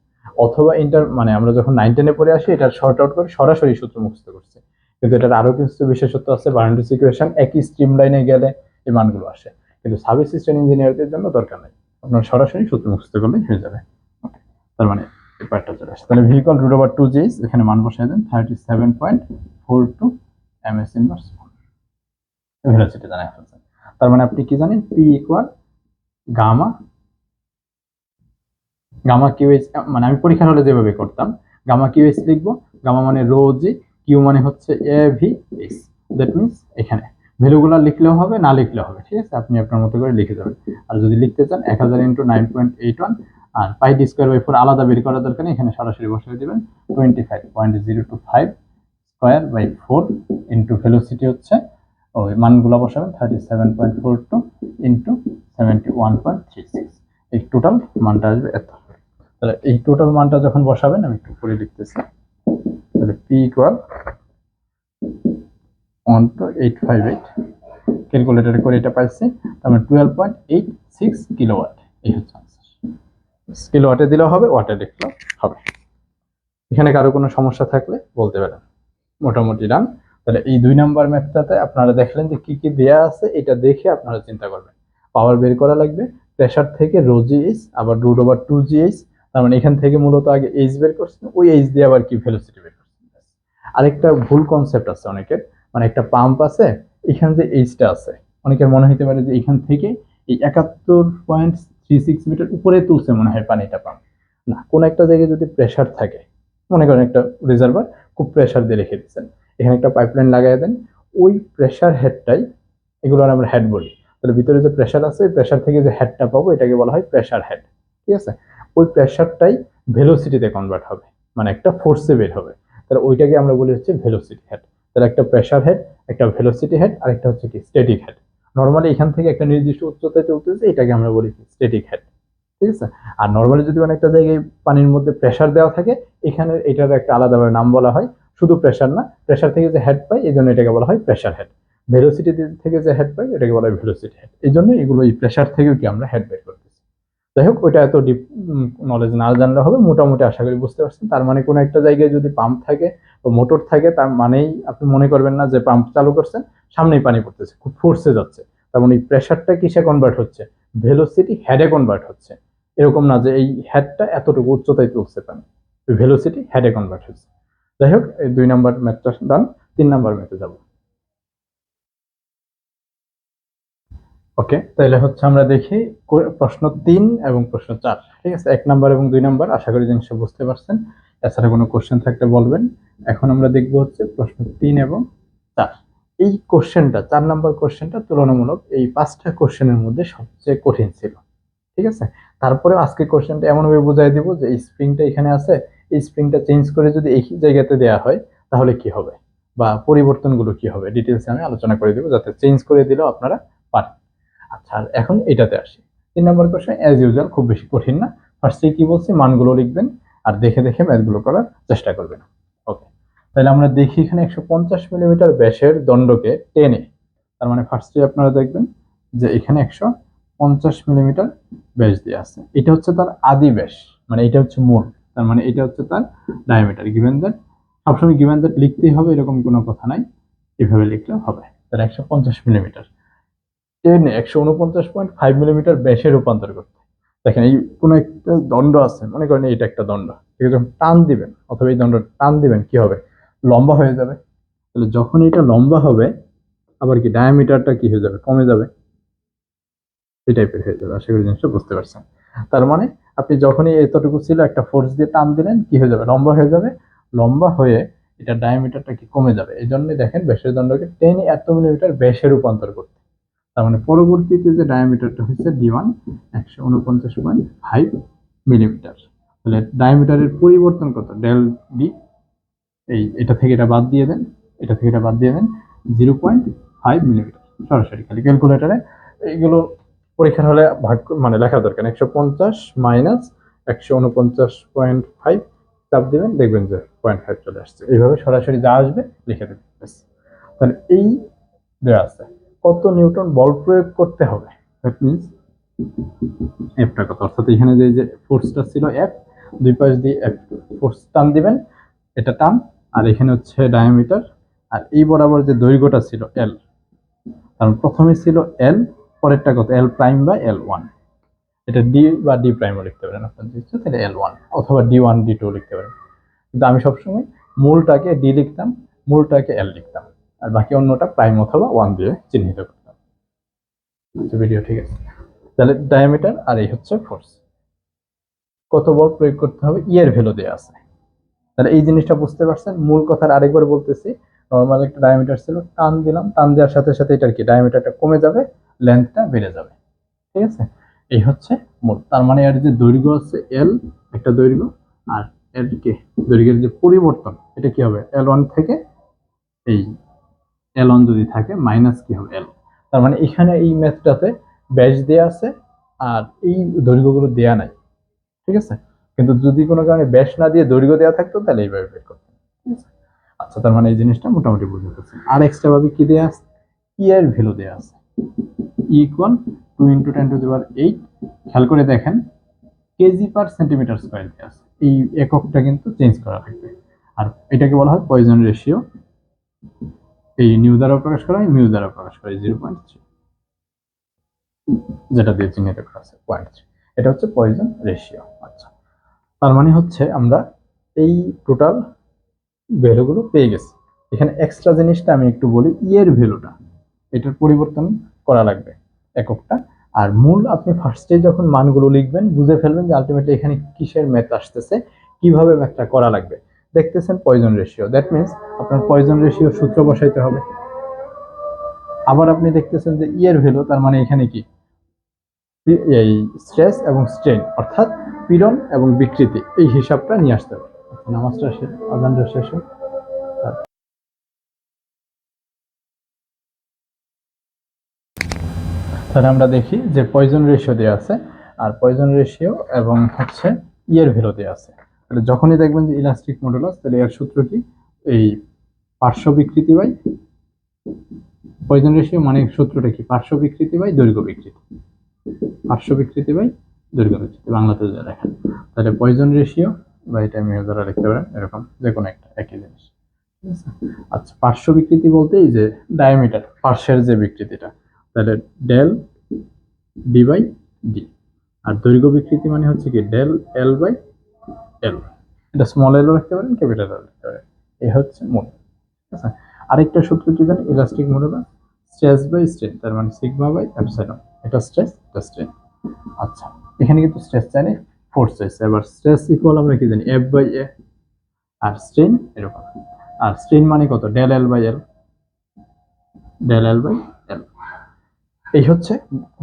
অথবা মানে আমরা যখন 9-10-এ পড়ে আসি এটা শর্ট আউট করে সরাসরি সূত্র মুখস্থ করছে। কিন্তু এটার আরো কিছু বিশেষত্ব আছে, বার্নৌলিস ইকুয়েশন একই স্ট্রিম লাইনে গেলে এই মানগুলো আসে, কিন্তু সাব অ্যাসিস্ট্যান্ট ইঞ্জিনিয়ারদের জন্য দরকার নেই, আপনার সরাসরি সূত্র মুখস্থ করলেই হয়ে যাবে। তার মানে এই পার্টটা চলে আসে। তাহলে V equal root over 2gh, এখানে মান বসায় দেন 37.42 ms ইনভার্স ভেলোসিটি জানাই ফেলছেন। তার মানে আপনি কি জানেন, পি ইকুয়াল গামা কিউএইচ, মানে আমি পরীক্ষার হলে যেভাবে করতাম, গামা কিউএইচ লিখবো, গামা মানে রো জি, কিউ মানে হচ্ছে A V H. That means এখানে ভ্যালুগুলো লিখলেও হবে, না লিখলেও হবে, ঠিক আছে, আপনি আপনার মতো করে লিখে যাবেন। আর যদি লিখতে চান 1000 ইন্টু 9.81 আর পাই ডি স্কোয়ার বাই 4 আলাদা বের করার দরকার নেই, এখানে সরাসরি বসিয়ে দিবেন 25.025 স্কোয়ার বাই 4 ইন্টু ভেলোসিটি হচ্ছে ওই মানগুলো বসাবেন 37.42 ইন্টু 71.36, এই টোটাল মানটা আসবে এত। তাহলে এই টোটাল মানটা যখন বসাবেন, আমি একটু করে লিখতেছি, তাহলে পি ইকুয়াল 12858, ক্যালকুলেটরে করে এটা পাইছি, তারপরে 12.86 কিলোওয়াট, এই হচ্ছে আনসার। কিলোওয়াটে দিলেও হবে, ওয়াটে লিখলেও হবে। এখানে কারো কোনো সমস্যা থাকলে বলতে পারেন। মোটামুটি ডান। তাহলে এই 2 নাম্বার ম্যাথটাতে আপনারা দেখলেন যে কি কি দেয়া আছে, এটা দেখে আপনারা চিন্তা করবেন। পাওয়ার বের করা লাগবে, প্রেসার থেকে রো জি এইচ, আবার রুট ওভার 2gh, তার মানে এখান থেকে মূলত আগে এইচ বের করছেন, ওই এইচ দিয়ে আবার কি ভেলোসিটি বের করছেন। আরেকটা ভুল কনসেপ্ট আছে অনেকের, মানে একটা পাম্প আছে, এখানে যে এইচটা আছে, অনেকের মনে হতে পারে যে এখান থেকে এই 71.36 মিটার উপরে তুলছে মনে হয় পানিটা পাম্প। না, কোন একটা জায়গায় যদি প্রেসার থাকে, মনে করেন একটা রিজার্ভার খুব প্রেসার দিয়ে রেখে দিচ্ছেন, এখানে একটা পাইপলাইন লাগাই দেন, ওই প্রেসার হেডটাই, এগুলো আমরা হেড বলি, তাহলে ভিতরে যে প্রেসার আছে, প্রেসার থেকে যে হেডটা পাবো এটাকে বলা হয় প্রেসার হেড, ঠিক আছে। ওই প্রেসারটাই ভেলোসিটিতে কনভার্ট হবে, মানে একটা ফোর্সে বের হবে, তাহলে ওইটাকে আমরা বলি হচ্ছে ভেলোসিটি হেড। তাহলে একটা প্রেসার হেড, একটা ভেলোসিটি হেড, আর একটা হচ্ছে কি স্ট্যাটিক হেড। নর্মালি এখান থেকে একটা নির্দিষ্ট উচ্চতায় চলতেছে, এটাকে আমরা বলি স্ট্যাটিক হেড, ঠিক আছে। আর নর্মালি যদি অনেকটা জায়গায় পানির মধ্যে প্রেসার দেওয়া থাকে, এখানে এটার একটা আলাদাভাবে নাম বলা হয়, শুধু প্রেসার না, প্রেসার থেকে যে হেড পাই এই জন্য এটাকে বলা হয় প্রেসার হেড, ভেলোসিটি থেকে যে হেড পাই এটাকে বলা হয় ভেলোসিটি হেড, এই জন্য এগুলো এই প্রেসার থেকেও কি আমরা হেড বের করতেছি। যাই হোক, ওইটা এত ডিপ নলেজ না জানলে হবে, মোটামুটি আশা করি বুঝতে পারছেন। তার মানে কোনো একটা জায়গায় যদি পাম্প থাকে বা মোটর থাকে, তার মানেই আপনি মনে করবেন না যে পাম্প চালু করছেন, সামনেই পানি পড়তেছে, খুব ফোর্সে যাচ্ছে, তার মানে এই প্রেসারটা কিসে কনভার্ট হচ্ছে, ভেলোসিটি হেডে কনভার্ট হচ্ছে। এরকম না যে এই হেডটা এতটুকু উচ্চতায় তুলছে পানি, ভেলোসিটি হেডে কনভার্ট হচ্ছে। যাই হোক, এই 2 নাম্বার ম্যাথটা ডান। 3 নাম্বার ম্যাথে যাব। ওকে, তাহলে হচ্ছে আমরা দেখি প্রশ্ন 3 এবং প্রশ্ন 4, ঠিক আছে। 1 নাম্বার এবং 2 নাম্বার আশা করি জিনিসটা বুঝতে পারছেন, এছাড়া কোনো কোশ্চেন থাকলে বলবেন। এখন আমরা দেখব হচ্ছে প্রশ্ন 3 এবং 4। এই কোশ্চেনটা, 4 নাম্বার কোশ্চেনটা তুলনামূলক এই 5টা কোশ্চেনের মধ্যে সবচেয়ে কঠিন ছিল, ঠিক আছে। তারপরে আজকে কোশ্চেনটা এমনভাবে বুঝাই দিব যে এই স্প্রিংটা এখানে আছে, এই স্প্রিংটা চেঞ্জ করে যদি এই জায়গাতে দেওয়া হয় তাহলে কি হবে, বা পরিবর্তনগুলো কি হবে, ডিটেলসে আমি আলোচনা করে দিব, যাতে চেঞ্জ করে দিলেও আপনারা পারেন। আচ্ছা, এখন এটাতে আসি। 3 নম্বর কোশ্চেন অ্যাজ ইউজুয়াল খুব বেশি কঠিন না। ফার্স্টে কি বলছি, মানগুলো লিখবেন আর দেখে দেখে ম্যাথগুলো করার চেষ্টা করবেন। ওকে, তাহলে আমরা দেখি এখানে 150 মিলিমিটার ব্যাসের দণ্ডকে টেনে, তার মানে ফার্স্টে আপনারা দেখবেন যে এখানে 150 মিলিমিটার ব্যাস দিয়ে আছে, এটা হচ্ছে তার আদি ব্যাস, মানে এটা হচ্ছে মূল, তার মানে এটা হচ্ছে তার ডায়ামিটার। গিভেন দ্যাট, সবসময় গিভেন দ্যাট লিখতেই হবে এরকম কোনো কথা নাই, এভাবে লিখলেও হবে। তাহলে 150 মিলিমিটার টেনে 149.5 মিলিমিটার ব্যাসে রূপান্তর করতে, দেখেন এই কোন একটা দণ্ড আছে, মনে করেন এটা একটা দণ্ড, ঠিক আছে, যখন টান দিবেন অথবা এই দণ্ড টান দিবেন কি হবে, লম্বা হয়ে যাবে। তাহলে যখন এটা লম্বা হবে, আবার কি ডায়ামিটারটা কি হয়ে যাবে, কমে যাবে, এই টাইপের হয়ে যাবে। আশা করি জিনিসটা বুঝতে পারছেন। তার মানে আপনি যখনই এতটুকু ছিল একটা ফোর্স দিয়ে টান দিলেন, কি হয়ে যাবে, লম্বা হয়ে যাবে, লম্বা হয়ে এটা ডায়ামিটারটা কি কমে যাবে। এই জন্যই দেখেন ব্যাসের দণ্ডকে টেনে এত মিলিমিটার ব্যাসে রূপান্তর করতে। তার মানে পরবর্তীতে যে ডায়ামিটারটা হচ্ছে D1 149.5 মিলিমিটার। তাহলে ডায়ামিটারের পরিবর্তন কত, ডেল ডি, এই এটা থেকে এটা বাদ দিয়ে দেন, এটা থেকে এটা বাদ দিয়ে দেন, 0.5 মিলিমিটার। সরাসরি খালি ক্যালকুলেটারে এইগুলো পরীক্ষার হলে ভাগ মানে লেখা দরকার। 150 মাইনাস 149.5 চাপ দিবেন, দেখবেন যে 0.5 চলে আসছে। এইভাবে সরাসরি যা আসবে লিখে দেবেন। তাহলে এই দেওয়া আছে কত নিউটন বল প্রয়োগ করতে হবে, দ্যাট মিনস এফটা কত, অর্থাৎ এখানে যে ফোর্সটা ছিল এফ, দুই পাশ দিয়ে এফ ফোর্স টান দিবেন, এটা টান, আর এখানে হচ্ছে ডায়ামিটার, আর এই বরাবর যে দৈর্ঘ্যটা ছিল এল, কারণ প্রথমে ছিল এল, পরেরটা কত এল প্রাইম বা এল ওয়ান, এটা ডি বা ডি প্রাইমও লিখতে পারেন আপনার ইচ্ছা, তাহলে এল ওয়ান অথবা ডি ওয়ান ডি টু লিখতে পারেন। কিন্তু আমি সবসময় মূলটাকে ডি লিখতাম, মূলটাকে এল লিখতাম, আর বাকি অন্যটা প্রাইম অথবা ওয়ান দিয়ে চিহ্নিত করতাম। ভিডিও ঠিক আছে। তাহলে ডায়ামিটার আর এই হচ্ছে ফোর্স, কত বল প্রয়োগ করতে হবে এর ভ্যালু দেওয়া আছে। তাহলে এই জিনিসটা বুঝতে পারছেন। মূল কথার আরেকবার বলতেছি, নর্মাল একটা ডায়ামিটার ছিল, টান দিলাম, টান দেওয়ার সাথে সাথে এটার কি ডায়ামিটারটা কমে যাবে, লেন্থটা বেড়ে যাবে, ঠিক আছে। এই হচ্ছে মূল। তার মানে এর যে দৈর্ঘ্য আছে এল, একটা দৈর্ঘ্য, আর এর কি দৈর্ঘ্যের যে পরিবর্তন, এটা কি হবে এল ওয়ান থেকে এই এল ওয়ান যদি থাকে মাইনাস কি হবে এল। তার মানে এখানে এই ম্যাথটাতে ব্যাস দেয়া আছে আর এই দৈর্ঘ্যগুলো দেয়া নাই, ঠিক আছে। কিন্তু যদি কোনো কারণে ব্যাস না দিয়ে দৈর্ঘ্য দেওয়া থাকতো তাহলে এইভাবে বের করতাম, ঠিক আছে। আচ্ছা, তার মানে এই জিনিসটা মোটামুটি বুঝে গেছে। আর এক্সট্রা ভাবে কি দেয়া আছে, ই এর ভ্যালু দেয়া আছে, ইকুয়াল 2 × 10⁸। খেয়াল করে দেখেন কেজি পার সেন্টিমিটার স্কয়ার দেয়া আছে, এই এককটা কিন্তু চেঞ্জ করা লাগবে। আর এটাকে বলা হয় পয়জন রেশিও, এই নিউ দ্বারা প্রকাশ করা হয়, মিউ দ্বারা প্রকাশ করা হয় 0.3, যেটা দিয়ে চিহ্নিত করা আছে 0.3, এটা হচ্ছে পয়জন রেশিও। আচ্ছা, তার মানে হচ্ছে আমরা এই টোটাল ভ্যালুগুলো পেয়ে গেছি। এখানে এক্সট্রা জিনিসটা আমি একটু বলি, এর ভ্যালুটা এটার পরিবর্তন করা লাগবে এককটা। আর মূল আপনি ফার্স্টে যখন মানগুলো লিখবেন বুঝে ফেলবেন যে আলটিমেটলি এখানে কিসের ম্যাথ আসতেছে, কিভাবে ম্যাথটা করা লাগবে। দেখতেছেন পয়জন রেশিও, দ্যাট মিনস আপনার পয়জন রেশিও সূত্র বসাইতে হবে। আবার আপনি দেখতেছেন যে এর ভ্যালু, তার মানে এখানে কি এই স্ট্রেস এবং স্ট্রেন, অর্থাৎ পীড়ন এবং বিকৃতি, এই হিসাবটা নিয়ে আসতে হবে। নামাজটা শেষ, আজানটা শেষ। তাহলে আমরা দেখি যে পয়জন রেশিও দেওয়া আছে, আর পয়জন রেশিও এবং হচ্ছে ইয়ের ভ্যালু দেওয়া আছে। তাহলে যখনই দেখবেন যে ইলাস্টিক মডুলাস, তাহলে এর সূত্র কি, এই পার্শ্ব বিকৃতি বাই পয়জন রেশিও, মানে সূত্রটা কি পার্শ্ব বিকৃতি বাই দৈর্ঘ্য বিকৃতি, পার্শ্ব বিকৃতি বাই দৈর্ঘ্য বিকৃতি, বাংলাতে যা দেখেন। তাহলে পয়জন রেশিও বা এটা আমি দ্বারা লিখতে পারেন, এরকম যে কোনো একটা একই জিনিস, ঠিক আছে। আচ্ছা, পার্শ্ব বিকৃতি বলতে এই যে ডায়ামিটার, পার্শ্বের যে বিকৃতিটা, তাহলে ডেল ডি বাই ডি। আর দৈর্ঘ্য বিকৃতি মানে হচ্ছে কি ডেল এল বাই এল, এটা স্মল এলও লিখতে পারেন, ক্যাপিটাল এল লিখতে পারেন। এই হচ্ছে মূল, ঠিক আছে। আরেকটা সূত্র কি জানেন, elastic modulus stress by strain, তার মানে সিগমা বাই এপসাইলন, এটা স্ট্রেস এটা স্ট্রেন। আচ্ছা, এখানে কিন্তু স্ট্রেস চাইলে ফোর্স চাইছে, এবার স্ট্রেস ইকুয়াল আমরা কি জানি এফ বাই এ, আর স্ট্রেন এরকম, আর স্ট্রেন মানে কত del L by L, del L by L. এই হচ্ছে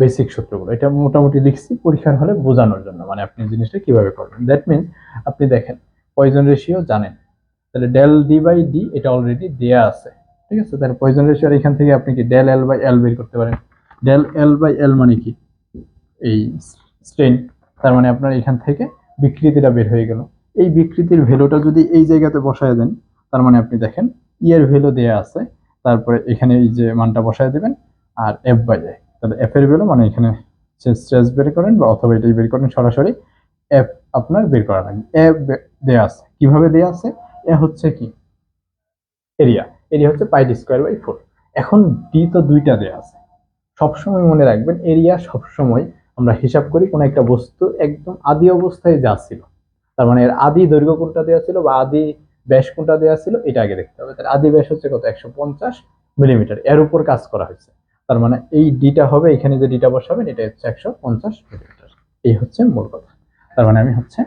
বেসিক সূত্রগুলো, এটা মোটামুটি লিখছি পরীক্ষার হলে বোঝানোর জন্য, মানে আপনি জিনিসটা কিভাবে করবেন। দ্যাট মিনস আপনি দেখেন পয়জন রেশিও জানেন, তাহলে ডেল ডি বাই ডি এটা অলরেডি দেয়া আছে, ঠিক আছে। তাহলে পয়জন রেশিও এখান থেকে আপনি কি ডেল এল বাই এল বের করতে পারেন। ডেল এল বাই এল মানে কি এই স্ট্রেন, তার মানে আপনার এখান থেকে বিকৃতিটা বের হয়ে গেল। এই বিকৃতির ভ্যালুটা যদি এই জায়গাতে বসায় দেন, তার মানে আপনি দেখেন এর ভ্যালু দেয়া আছে, তারপরে এখানে এই যে মানটা বসায় দেবেন, আর এফ বাই এ, তাহলে এফ এর ভ্যালু মানে এখানে স্ট্রেস বের করেন বা অথবা এটাই বের করেন সরাসরি, এফ আপনার বের করা লাগবে। এ দেয়া আছে, কিভাবে দেয়া আছে, এ হচ্ছে কি এরিয়া, এরিয়া হচ্ছে পাই ডি স্কোয়ার বাই 4। এখন ডি তো দুইটা দেয়া আছে, সবসময় মনে রাখবেন এরিয়া সবসময় আমরা হিসাব করি কোন একটা বস্তু একদম আদি অবস্থায় যা ছিল, তার মানে এর আদি দৈর্ঘ্য কোনটা দেওয়া ছিল বা আদি ব্যাস কোনটা দেওয়া ছিল এটা আগে দেখতে হবে। তার আদি ব্যাস হচ্ছে কত 150 মিলিমিটার, এর উপর কাজ করা হয়েছে, তার মানে এই ডিটা হবে, এখানে যে ডিটা বসাবেন এটা হচ্ছে 150 মিলিমিটার। এই হচ্ছে মূল কথা। তার মানে আমি হচ্ছে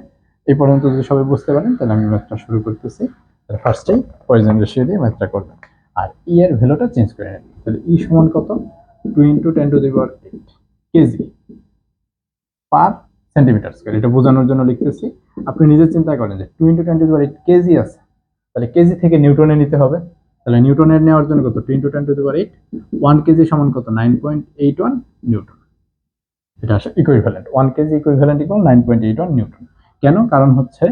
এই পর্যন্ত যদি সবাই বুঝতে পারেন তাহলে আমি ম্যাথটা শুরু করতেছি। তাহলে ফার্স্টেই পয়জন রেশিও দিয়ে ম্যাথটা করবেন, আর ই এর ভ্যালুটা চেঞ্জ করে নেবেন। তাহলে ই সমান কত 2 × 10⁸ কেজি পার সেন্টিমিটার স্কয়ার, এটা বোঝানোর জন্য লিখতেছি। আপনি নিজে চিন্তা করেন যে 2 × 10⁸ কেজি আছে, তাহলে কেজি থেকে নিউটনে নিতে হবে, তাহলে নিউটনের নেওয়ার জন্য কত 2 × 10⁸ 1 কেজি সমান কত 9.81 নিউটন। এটা আসলে equivalent 1 KG equivalent equal 9.81 Newton. কেন? কারণ হচ্ছে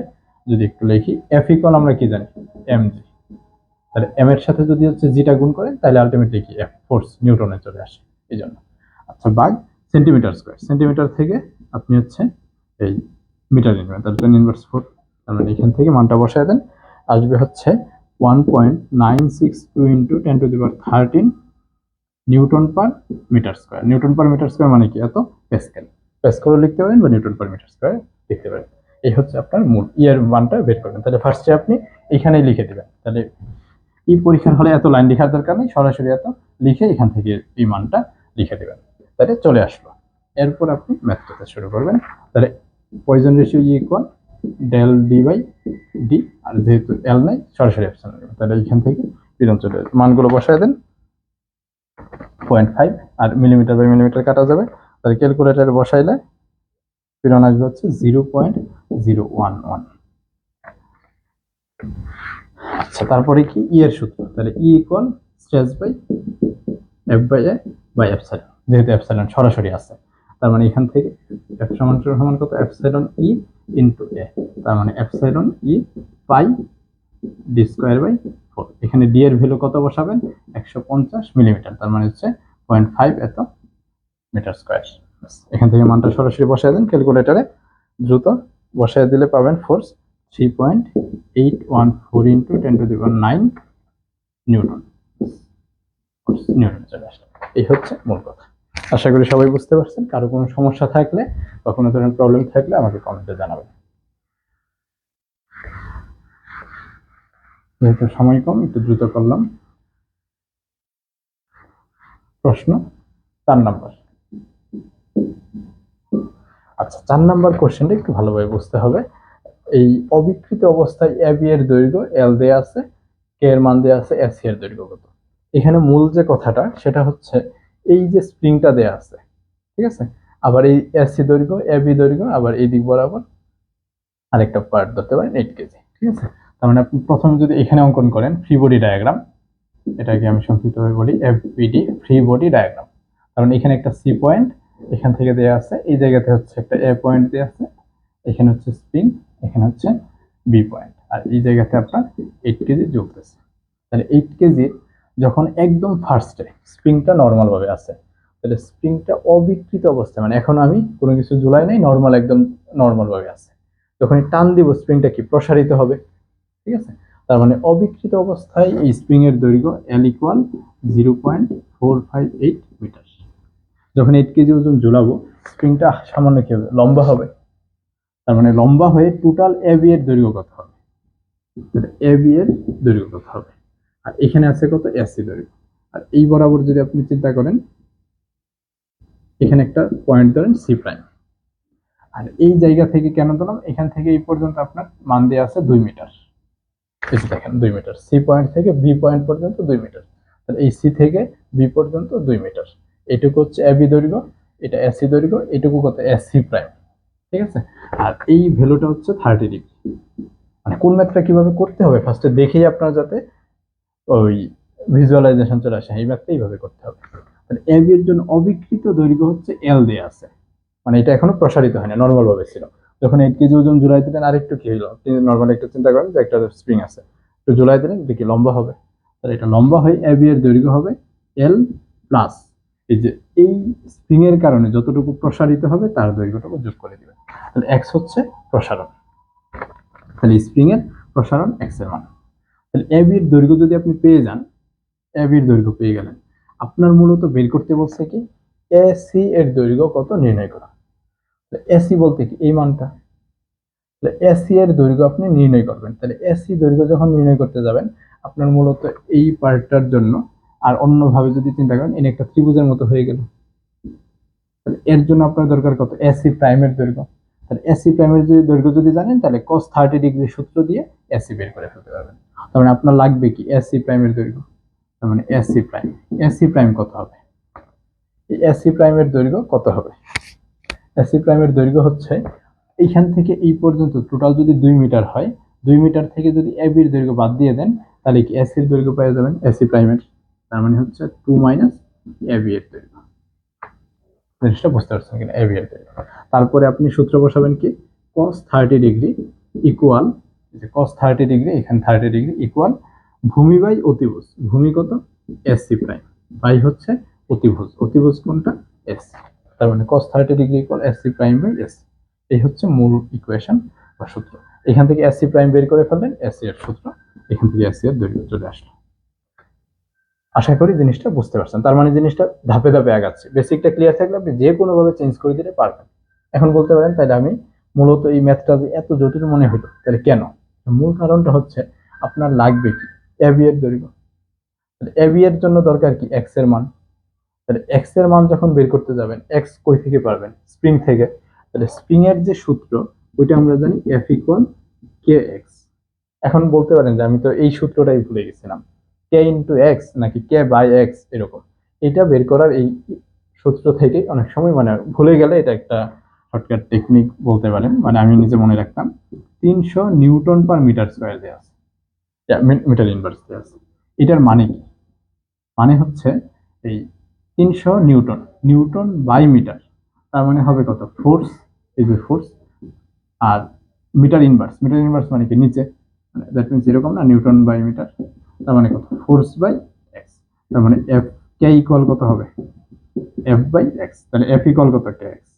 যদি একটু লিখি এফ ইকুয়াল আমরা কি জানি mg, তাহলে এম এর সাথে যদি হচ্ছে জিটা গুণ করেন তাহলে আলটিমেটলি কি এফ ফোর্স নিউটনে চলে আসে এই জন্য। আচ্ছা ভাগ সেন্টিমিটার স্কয়ার, সেন্টিমিটার থেকে আপনি হচ্ছে এই মিটার নেবেন, তাহলে 10⁻⁴, তার মানে এখান থেকে মানটা বসায় দেন, আসবে হচ্ছে 1.962 × 10⁻13 newton per metre square. Newton per metre square মানে কি এত প্যাসকেল, প্যাসকেলও লিখতে পারেন বা নিউটন পার মিটার স্কয়ার লিখতে পারেন। এই হচ্ছে আপনার মূল এর মানটা বের করবেন। তাহলে ফার্স্টে আপনি এখানেই লিখে দিবেন, তাহলে এই পরীক্ষার হলে এত লাইন লেখার দরকার নেই, সরাসরি এত লিখে এখান থেকে এই মানটা লিখে দিবেন, তাহলে চলে আসলো। এরপর আপনি ম্যাথ করতে শুরু করবেন। তাহলে Poisson ratio equal del D by D, আর যেহেতু এল নাই সরাসরি এপসাইলন নেবেন, তাহলে এখান থেকে বিধান চলে যাবে। মানগুলো বসায় দেন 0.5 আর মিলিমিটার বাই মিলিমিটার কাটা যাবে, তাহলে ক্যালকুলেটরে বসাইলে বিধান আসবে হচ্ছে 0.011। আচ্ছা তারপরে কি ই এর সূত্র, তাহলে E equal stress by F by A by epsilon, যেহেতু এপসাইলন সরাসরি আছে তার মানে এখান থেকে এফ সমান সমান কত এপসাইলন ই ইনটু এ, তার মানে epsilon e pi d square by 4। এখানে ডি এর ভ্যালু কত বসাবেন 150 মিলিমিটার, তার মানে হচ্ছে 0.5 এত মিটার স্কয়ার। এখান থেকে মানটা সরাসরি বসায় দেন ক্যালকুলেটরে, দ্রুত বসায় দিলে পাবেন ফোর্স 3.814 × 10⁹ নিউটন। নিউটনে চলে আসলো। এই হচ্ছে মূল কথা। আশা করি সবাই বুঝতে পারছেন। কারো কোনো সমস্যা থাকলে বা কোনো ধরনের প্রবলেম থাকলে আমাকে কমেন্টে জানাবেন। যেহেতু সময় কম একটু দ্রুত করলাম। প্রশ্ন 4 নাম্বার। আচ্ছা 4 নাম্বার কোশ্চেনটা একটু ভালোভাবে বুঝতে হবে। এই অবিকৃত অবস্থায় এবি এর দৈর্ঘ্য এল দেয়া আছে, কে এর মান দেয়া আছে, এসি এর দৈর্ঘ্য কত। এখানে মূল যে কথাটা সেটা হচ্ছে এই যে স্প্রিংটা দেয়া আছে, ঠিক আছে, আবার এই এসি দৈর্ঘ্য এবি দৈর্ঘ্য, আবার এই দিক বরাবর আরেকটা পার্ট ধরতে পারেন 8 কেজি, ঠিক আছে। তার মানে আপনি প্রথমে যদি এখানে অঙ্কন করেন ফ্রি বডি ডায়াগ্রাম, এটাকে আমি সংক্ষিপ্তভাবে বলি এফবিডি ফ্রি বডি ডায়াগ্রাম। কারণ এখানে একটা সি পয়েন্ট এখান থেকে দেয়া আছে, এই জায়গাতে হচ্ছে একটা এ পয়েন্ট দেয়া আছে, এখানে হচ্ছে স্প্রিং, এখানে হচ্ছে বি পয়েন্ট, আর এই জায়গাতে আপনার 8 কেজি যোগতেছে। তাহলে 8 কেজি যখন একদম ফার্স্টে স্প্রিংটা নর্মাল ভাবে আছে, তাহলে স্প্রিংটা অবিকৃত অবস্থায়, মানে এখন আমি কোনো কিছু ঝুলাই নাই, নর্মাল একদম নর্মাল ভাবে আছে, যখন টান দিব স্প্রিংটা কি প্রসারিত হবে, ঠিক আছে। তার মানে অবিকৃত অবস্থায় এই স্প্রিং এর দৈর্ঘ্য এল ইকুয়াল 0.458 মিটার। যখন 8 কেজি ওজন ঝুলাবো স্প্রিংটা সামান্য কি হবে লম্বা হবে, তার মানে লম্বা হয়ে টোটাল এবি এর দৈর্ঘ্য কত হবে, এবি এর দৈর্ঘ্য কত হবে, আর এখানে আছে কত এসি দৈর্ঘ্য। আর এই বরাবর যদি আপনি চিন্তা করেন এখানে একটা পয়েন্ট ধরেন সি প্রাইম, আর এই জায়গা থেকে কেন ধরলাম এখান থেকে এই পর্যন্ত আপনার মান দেওয়া আছে 2 মিটার, দেখেন 2 মিটার, সি পয়েন্ট থেকে বি পয়েন্ট পর্যন্ত 2 মিটার, তাহলে এই সি থেকে বি পর্যন্ত 2 মিটার, এটুকু হচ্ছে এবি দৈর্ঘ্য, এটা এসি দৈর্ঘ্য, এটুকু কত এসি প্রাইম, ঠিক আছে। আর এই ভ্যালুটা হচ্ছে 30 ডিগ্রি। মানে কোন ম্যাথটা কিভাবে করতে হবে ফার্স্টে দেখেই আপনার যাতে ওই ভিজুয়ালাইজেশন চলে আসে, এই ম্যাথটা এইভাবে করতে হবে। তাহলে এবি এর জন্য অবিকৃত দৈর্ঘ্য হচ্ছে এল দেয়া আছে, মানে এটা এখনো প্রসারিত হয় না, নর্মাল ভাবে ছিল। যখন 8 কেজি ওজন ঝুলাই দিলেন আরেকটু কি হলো, আপনি নর্মালি একটু চিন্তা করেন যে একটা স্প্রিং আছে, একটু ঝুলাই দিলেন এটা কি লম্বা হবে, তাহলে এটা লম্বা হয়ে এবি এর দৈর্ঘ্য হবে এল প্লাস এই যে এই স্প্রিং এর কারণে যতটুকু প্রসারিত হবে তার দৈর্ঘ্যটুকু যোগ করে দিবেন, তাহলে এক্স হচ্ছে প্রসারণ, তাহলে স্প্রিং এর প্রসারণ এক্স এর মান। তাহলে এবি এর দৈর্ঘ্য যদি আপনি পেয়ে যান, এবি এর দৈর্ঘ্য পেয়ে গেলেন, আপনার মূলত বের করতে বলছে কি এসি এর দৈর্ঘ্য কত নির্ণয় করা। এসি বলতে কি এই মানটা, তাহলে এসি এর দৈর্ঘ্য আপনি নির্ণয় করবেন। তাহলে এসি দৈর্ঘ্য যখন নির্ণয় করতে যাবেন আপনার মূলত এই পার্টটার জন্য, আর অন্যভাবে যদি চিন্তা করেন এর একটা ত্রিভুজের মতো হয়ে গেল, তাহলে এর জন্য আপনার দরকার কত এসি প্রাইমের দৈর্ঘ্য। তাহলে এসি প্রাইমের যদি দৈর্ঘ্য যদি জানেন তাহলে cos 30 ডিগ্রি সূত্র দিয়ে এসি বের করে ফেলতে পারবেন। তার মানে আপনার লাগবে কি এসি প্রাইমের দৈর্ঘ্য, তার মানে এসি প্রাইম কত হবে, এই এসি প্রাইমের দৈর্ঘ্য কত হবে, এসি প্রাইমের দৈর্ঘ্য হচ্ছে এইখান থেকে এই পর্যন্ত টোটাল যদি 2 মিটার হয়, মিটার থেকে যদি এবির দৈর্ঘ্য বাদ দিয়ে দেন তাহলে কি এসির দৈর্ঘ্য পেয়ে যাবেন এসি প্রাইমের, তার মানে হচ্ছে 2 মাইনাস এবি এর দৈর্ঘ্য। জিনিসটা বুঝতে পারছেন কিনা, এবি এর দৈর্ঘ্য। তারপরে আপনি সূত্র বসাবেন কি, cos 30 ডিগ্রি ইকুয়াল, যে cos 30 ডিগ্রি এখানে 30 ডিগ্রি ইকুয়াল ভূমি বাই অতিভুজ, ভূমি কত এসি প্রাইম, বাই হচ্ছে অতিভুজ, অতিভুজ কোনটা এসি, তার মানে cos 30 degree equal AC prime by AC. এই হচ্ছে মূল ইকুয়েশন বা সূত্র। এখান থেকে এসি প্রাইম বের করে ফেললেন, এসি এর সূত্র, এখান থেকে এসি এর দৈর্ঘ্য চলে আসলো। আশা করি জিনিসটা বুঝতে পারছেন। তার মানে জিনিসটা ধাপে ধাপে আগাচ্ছে, বেসিকটা ক্লিয়ার থাকলে আপনি যে কোনো ভাবে চেঞ্জ করে দিতে পারবেন। এখন বলতে পারেন তাহলে আমি মূলত এই ম্যাথটা যে এত জটিল মনে হলো তাহলে কেন, মূল কারণটা হচ্ছে আপনার লাগবে কি এবি এর দৈর্ঘ্য, এবি এর জন্য দরকার কি এক্স এর মান, তাহলে এক্স এর মান যখন বের করতে যাবেন এক্স কই থেকে পারবেন স্প্রিং থেকে, তাহলে স্প্রিং এর যে সূত্র ওইটা আমরা জানি এফ ইকুয়াল কে এক্স। এখন বলতে পারেন যে আমি তো এই সূত্রটাই ভুলে গেছিলাম, কে ইন্টু এক্স নাকি কে বাই এক্স এরকম, এটা বের করার এই সূত্র থেকে অনেক সময় মানে ভুলে গেলে এটা একটা শর্টকাট টেকনিক বলতে পারেন, মানে আমি নিজে মনে রাখতাম 300 নিউটন পার মিটার স্কয়ার দেওয়া আছে, মিটার ইনভার্স দেওয়া আছে। এটার মানে কি, মানে হচ্ছে এই 300 নিউটন, নিউটন বাই মিটার, তার মানে হবে কত ফোর্স, এই যে ফোর্স, আর মিটার ইনভার্স, মিটার ইনভার্স মানে কি নিচে, দ্যাট মিনস এরকম না, নিউটন বাই মিটার, তার মানে কত ফোর্স বাই এক্স, তার মানে এফ কে ইকুয়াল কত হবে এফ বাই এক্স, তাহলে এফ ইকুয়াল কত কে এক্স,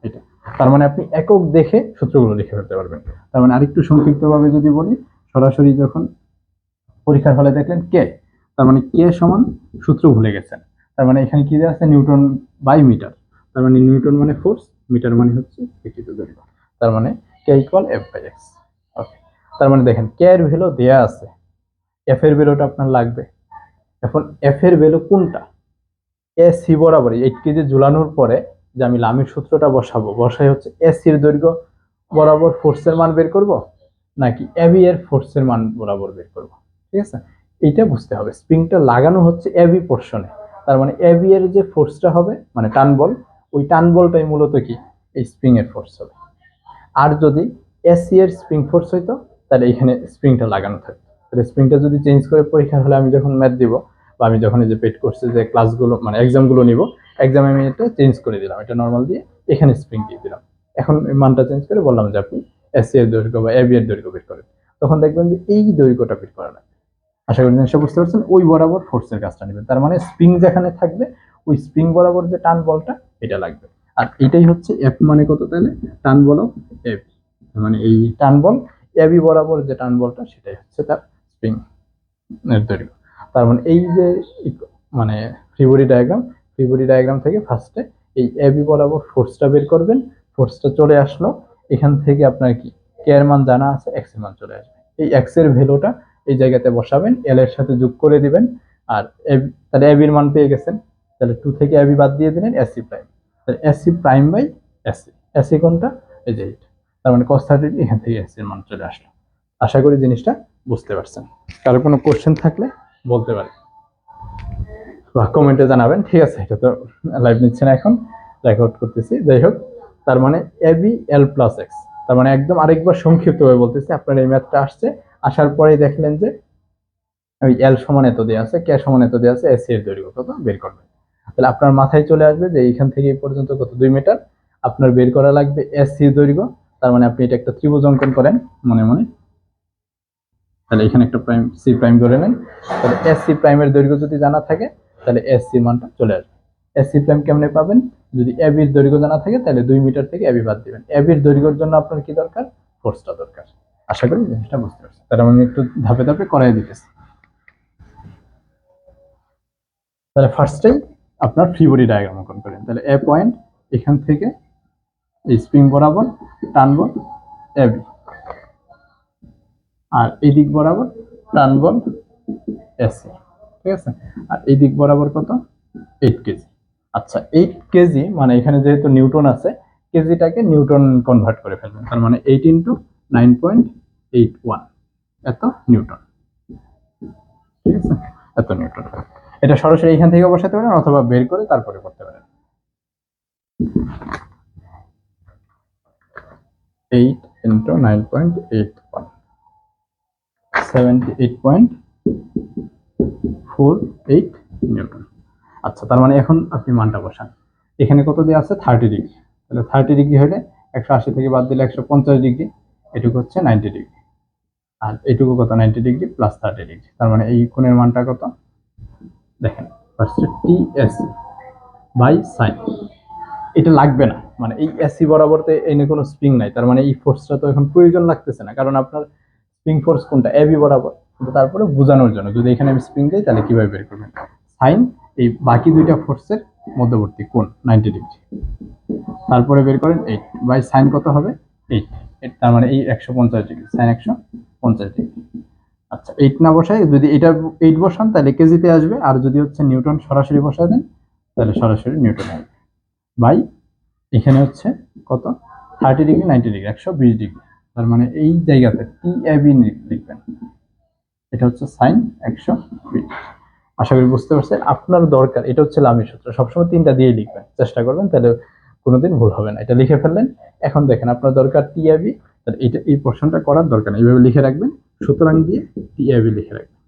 এটা। তার মানে আপনি একক দেখে সূত্রগুলো লিখে ফেলতে পারবেন। তার মানে আরেকটু সংক্ষিপ্তভাবে যদি বলি, সরাসরি যখন পরীক্ষার হলে দেখলেন কে, তার মানে কে সমান সূত্র ভুলে গেছেন, তার মানে এখানে কি দেওয়া আছে নিউটন বাই মিটার, তার মানে নিউটন মানে ফোর্স, মিটার মানে হচ্ছে বিকৃত দৈর্ঘ্য, তার মানে K equal F by x. ওকে, তার মানে দেখেন কে এর ভ্যালু দেয়া আছে, এফ এর ভ্যালুটা আপনার লাগবে। এখন এফ এর ভ্যালু কোনটা, এ সি বরাবর 8 কেজি ঝুলানোর পরে যে আমি লামির সূত্রটা বসাবো, বসাই হচ্ছে এসির দৈর্ঘ্য বরাবর ফোর্সের মান বের করব নাকি এবি এর ফোর্সের মান বরাবর বের করব, ঠিক আছে। এইটা বুঝতে হবে, স্প্রিংটা লাগানো হচ্ছে এবি পোর্শনে, তার মানে এবি এর যে ফোর্সটা হবে মানে টান বল, ওই টান বলটাই মূলত কি এই স্প্রিং এর ফোর্স হবে। আর যদি এসি এর স্প্রিং ফোর্স হইতো তাহলে এখানে স্প্রিংটা লাগানো থাকতো, তাহলে স্প্রিংটা যদি চেঞ্জ করে পরীক্ষা হলে আমি যখন ম্যাথ দিব বা আমি যখন এই যে পেড কোর্সে যে ক্লাসগুলো মানে এক্সামগুলো নিব, এক্সামে আমি এটা চেঞ্জ করে দিলাম, এটা নর্মাল দিয়ে এখানে স্প্রিং দিয়ে দিলাম, এখন মানটা চেঞ্জ করে বললাম যে আপনি এসি এর দৈর্ঘ্য বা এবি এর দৈর্ঘ্য বের করেন, তখন দেখবেন যে এই দৈর্ঘ্যটা বের করা লাগবে। আশা করি জিনিসটা বুঝতে পারছেন, ওই বরাবর ফোর্সের কাজটা নেবেন, তার মানে স্প্রিং যেখানে থাকবে ওই স্প্রিং বরাবর যে টান বলটা এটা লাগবে। আর এটাই হচ্ছে এফ মানে কত তাহলে টান বল এফ, মানে এই টান বল এবি বরাবর যে টান বলটা সেটাই হচ্ছে তার স্প্রিং এর দৈর্ঘ্য। তার মানে এই যে মানে ফ্রি বডি ডায়াগ্রাম থেকে ফার্স্টে এই এবি বরাবর ফোর্সটা বের করবেন, ফোর্সটা চলে আসলো, এখান থেকে আপনার কি কে এর মান জানা আছে, এক্স এর মান চলে আসবে, এই এক্স এর ভ্যালুটা এই জায়গাতে বসাবেন, এল এর সাথে যোগ করে দিবেন, আর তাহলে এবির মান পেয়ে গেছেন, তাহলে 2 থেকে এবি বাদ দিয়ে দিলেন এসি প্রাইম, তাহলে AC prime by AC, AC কোনটা এই যে এইটা, তার মানে cos 30 এখান থেকে এসি এর মান চলে আসলো। আশা করি জিনিসটা বুঝতে পারছেন, কারো কোনো কোশ্চেন থাকলে বলতে পারেন বা কমেন্টে জানাবেন, ঠিক আছে। এটা তো লাইভ নিচ্ছে না, এখন রেকর্ড করতেছি, যাই হোক। তার মানে এবি এল প্লাস এক্স, তার মানে একদম আরেকবার সংক্ষিপ্তভাবে বলতেছি, আপনার এই ম্যাথটা আসছে, আসার পরেই দেখলেন যে ওই এল সমান এত দেওয়া আছে, কে সমান এত দেওয়া আছে, এসি এর দৈর্ঘ্য কত বের করবেন, তাহলে আপনার মাথায় চলে আসবে যে এইখান থেকে এই পর্যন্ত কত 2 মিটার, আপনার বের করা লাগবে এসি দৈর্ঘ্য, তার মানে আপনি এটা একটা ত্রিভুজ অঙ্কন করেন মনে মনে, তাহলে এখানে একটা প্রাইম সি প্রাইম ধরে নেন, তাহলে এস সি প্রাইমের দৈর্ঘ্য যদি জানা থাকে তাহলে এস সি মানটা চলে আসবে। এস সি প্রাইম কেমনে পাবেন, যদি এবির দৈর্ঘ্য জানা থাকে তাহলে 2 মিটার থেকে এবি বাদ দিবেন, এবির দৈর্ঘ্যের জন্য আপনার কি দরকার ফোর্সটা দরকার। আশা করি জিনিসটা বুঝতে পারছেন, তাহলে আমি একটু ধাপে ধাপে করাই দিতেছি। তাহলে ফার্স্টেই আপনার ফ্রি বডি ডায়াগ্রাম অঙ্কন করেন, তাহলে এ পয়েন্ট এখান থেকে এই স্প্রিং বরাবর টানবো এবি, আর এই দিক বরাবর টানবো এসি, ঠিক আছে। আর এই দিক বরাবর কত 8 কেজি। আচ্ছা 8 কেজি মানে এখানে যেহেতু নিউটন আছে, কেজিটাকে নিউটন কনভার্ট করে ফেলবেন, তার মানে 8 ইন্টু 9.81 এত নিউটন, ঠিক আছে, এত নিউটন। এটা সরাসরি এখান থেকে বসাতে পারেন অথবা বের করে তারপরে করতে পারেন। 8 ইন্টু 9.81, 78.48 নিউটন। আচ্ছা, তার মানে এখন আপনি মানটা বসান। এখানে কত দেওয়া আছে? 30 ডিগ্রি। তাহলে 30 ডিগ্রি হলে 180 থেকে বাদ দিলে 150 ডিগ্রি, এটুকু হচ্ছে 90 ডিগ্রি। আর এটুকু কত? 90 ডিগ্রি প্লাস 30 ডিগ্রি। তার মানে এই কোণের মানটা কত? দেখেন, ফার্স্টে টিএসি বাই সাইন। এটা লাগবে না, মানে এই এসি বরাবরতে এনে কোনো স্প্রিং নাই, তার মানে এই ফোর্সটা তো এখন প্রয়োজন লাগতেছে না, কারণ আপনার স্প্রিং ফোর্স কোনটা? এবি বরাবর। কিন্তু তারপরে বোঝানোর জন্য, যদি এখানে আমি স্প্রিং দিই তাহলে কিভাবে বের করবেন? সাইন এই বাকি দুইটা ফোর্সের মধ্যবর্তী কোণ 90 ডিগ্রি, তারপরে বের করেন 8 বাই সাইন কত হবে? 8। তার মানে এই 150 ডিগ্রি, সাইন 150 ডিগ্রি। আচ্ছা, 8 না বসায় যদি এটা 8 বসান তাহলে কেজিতে আসবে, আর যদি হচ্ছে নিউটন সরাসরি বসায় দেন তাহলে সরাসরি নিউটন আসবে। বাই এখানে হচ্ছে কত? 30 ডিগ্রি 90 ডিগ্রি, 120 ডিগ্রি। তার মানে এই জায়গাতে টি এ বি লিখবেন, এটা হচ্ছে সাইন 120। আশা করি বুঝতে পারছেন। আপনার দরকার, এটা হচ্ছে লামির সূত্র, সবসময় 3টা দিয়ে লিখবেন, চেষ্টা করবেন, তাহলে কোনোদিন ভুল হবে না। এটা লিখে ফেললেন। এখন দেখেন আপনার দরকার টি এ বি, তাহলে এটা এই পোর্শনটা করার দরকার নেই, এইভাবে লিখে রাখবেন, সুতরাং দিয়ে টি এ বি লিখে রাখবেন,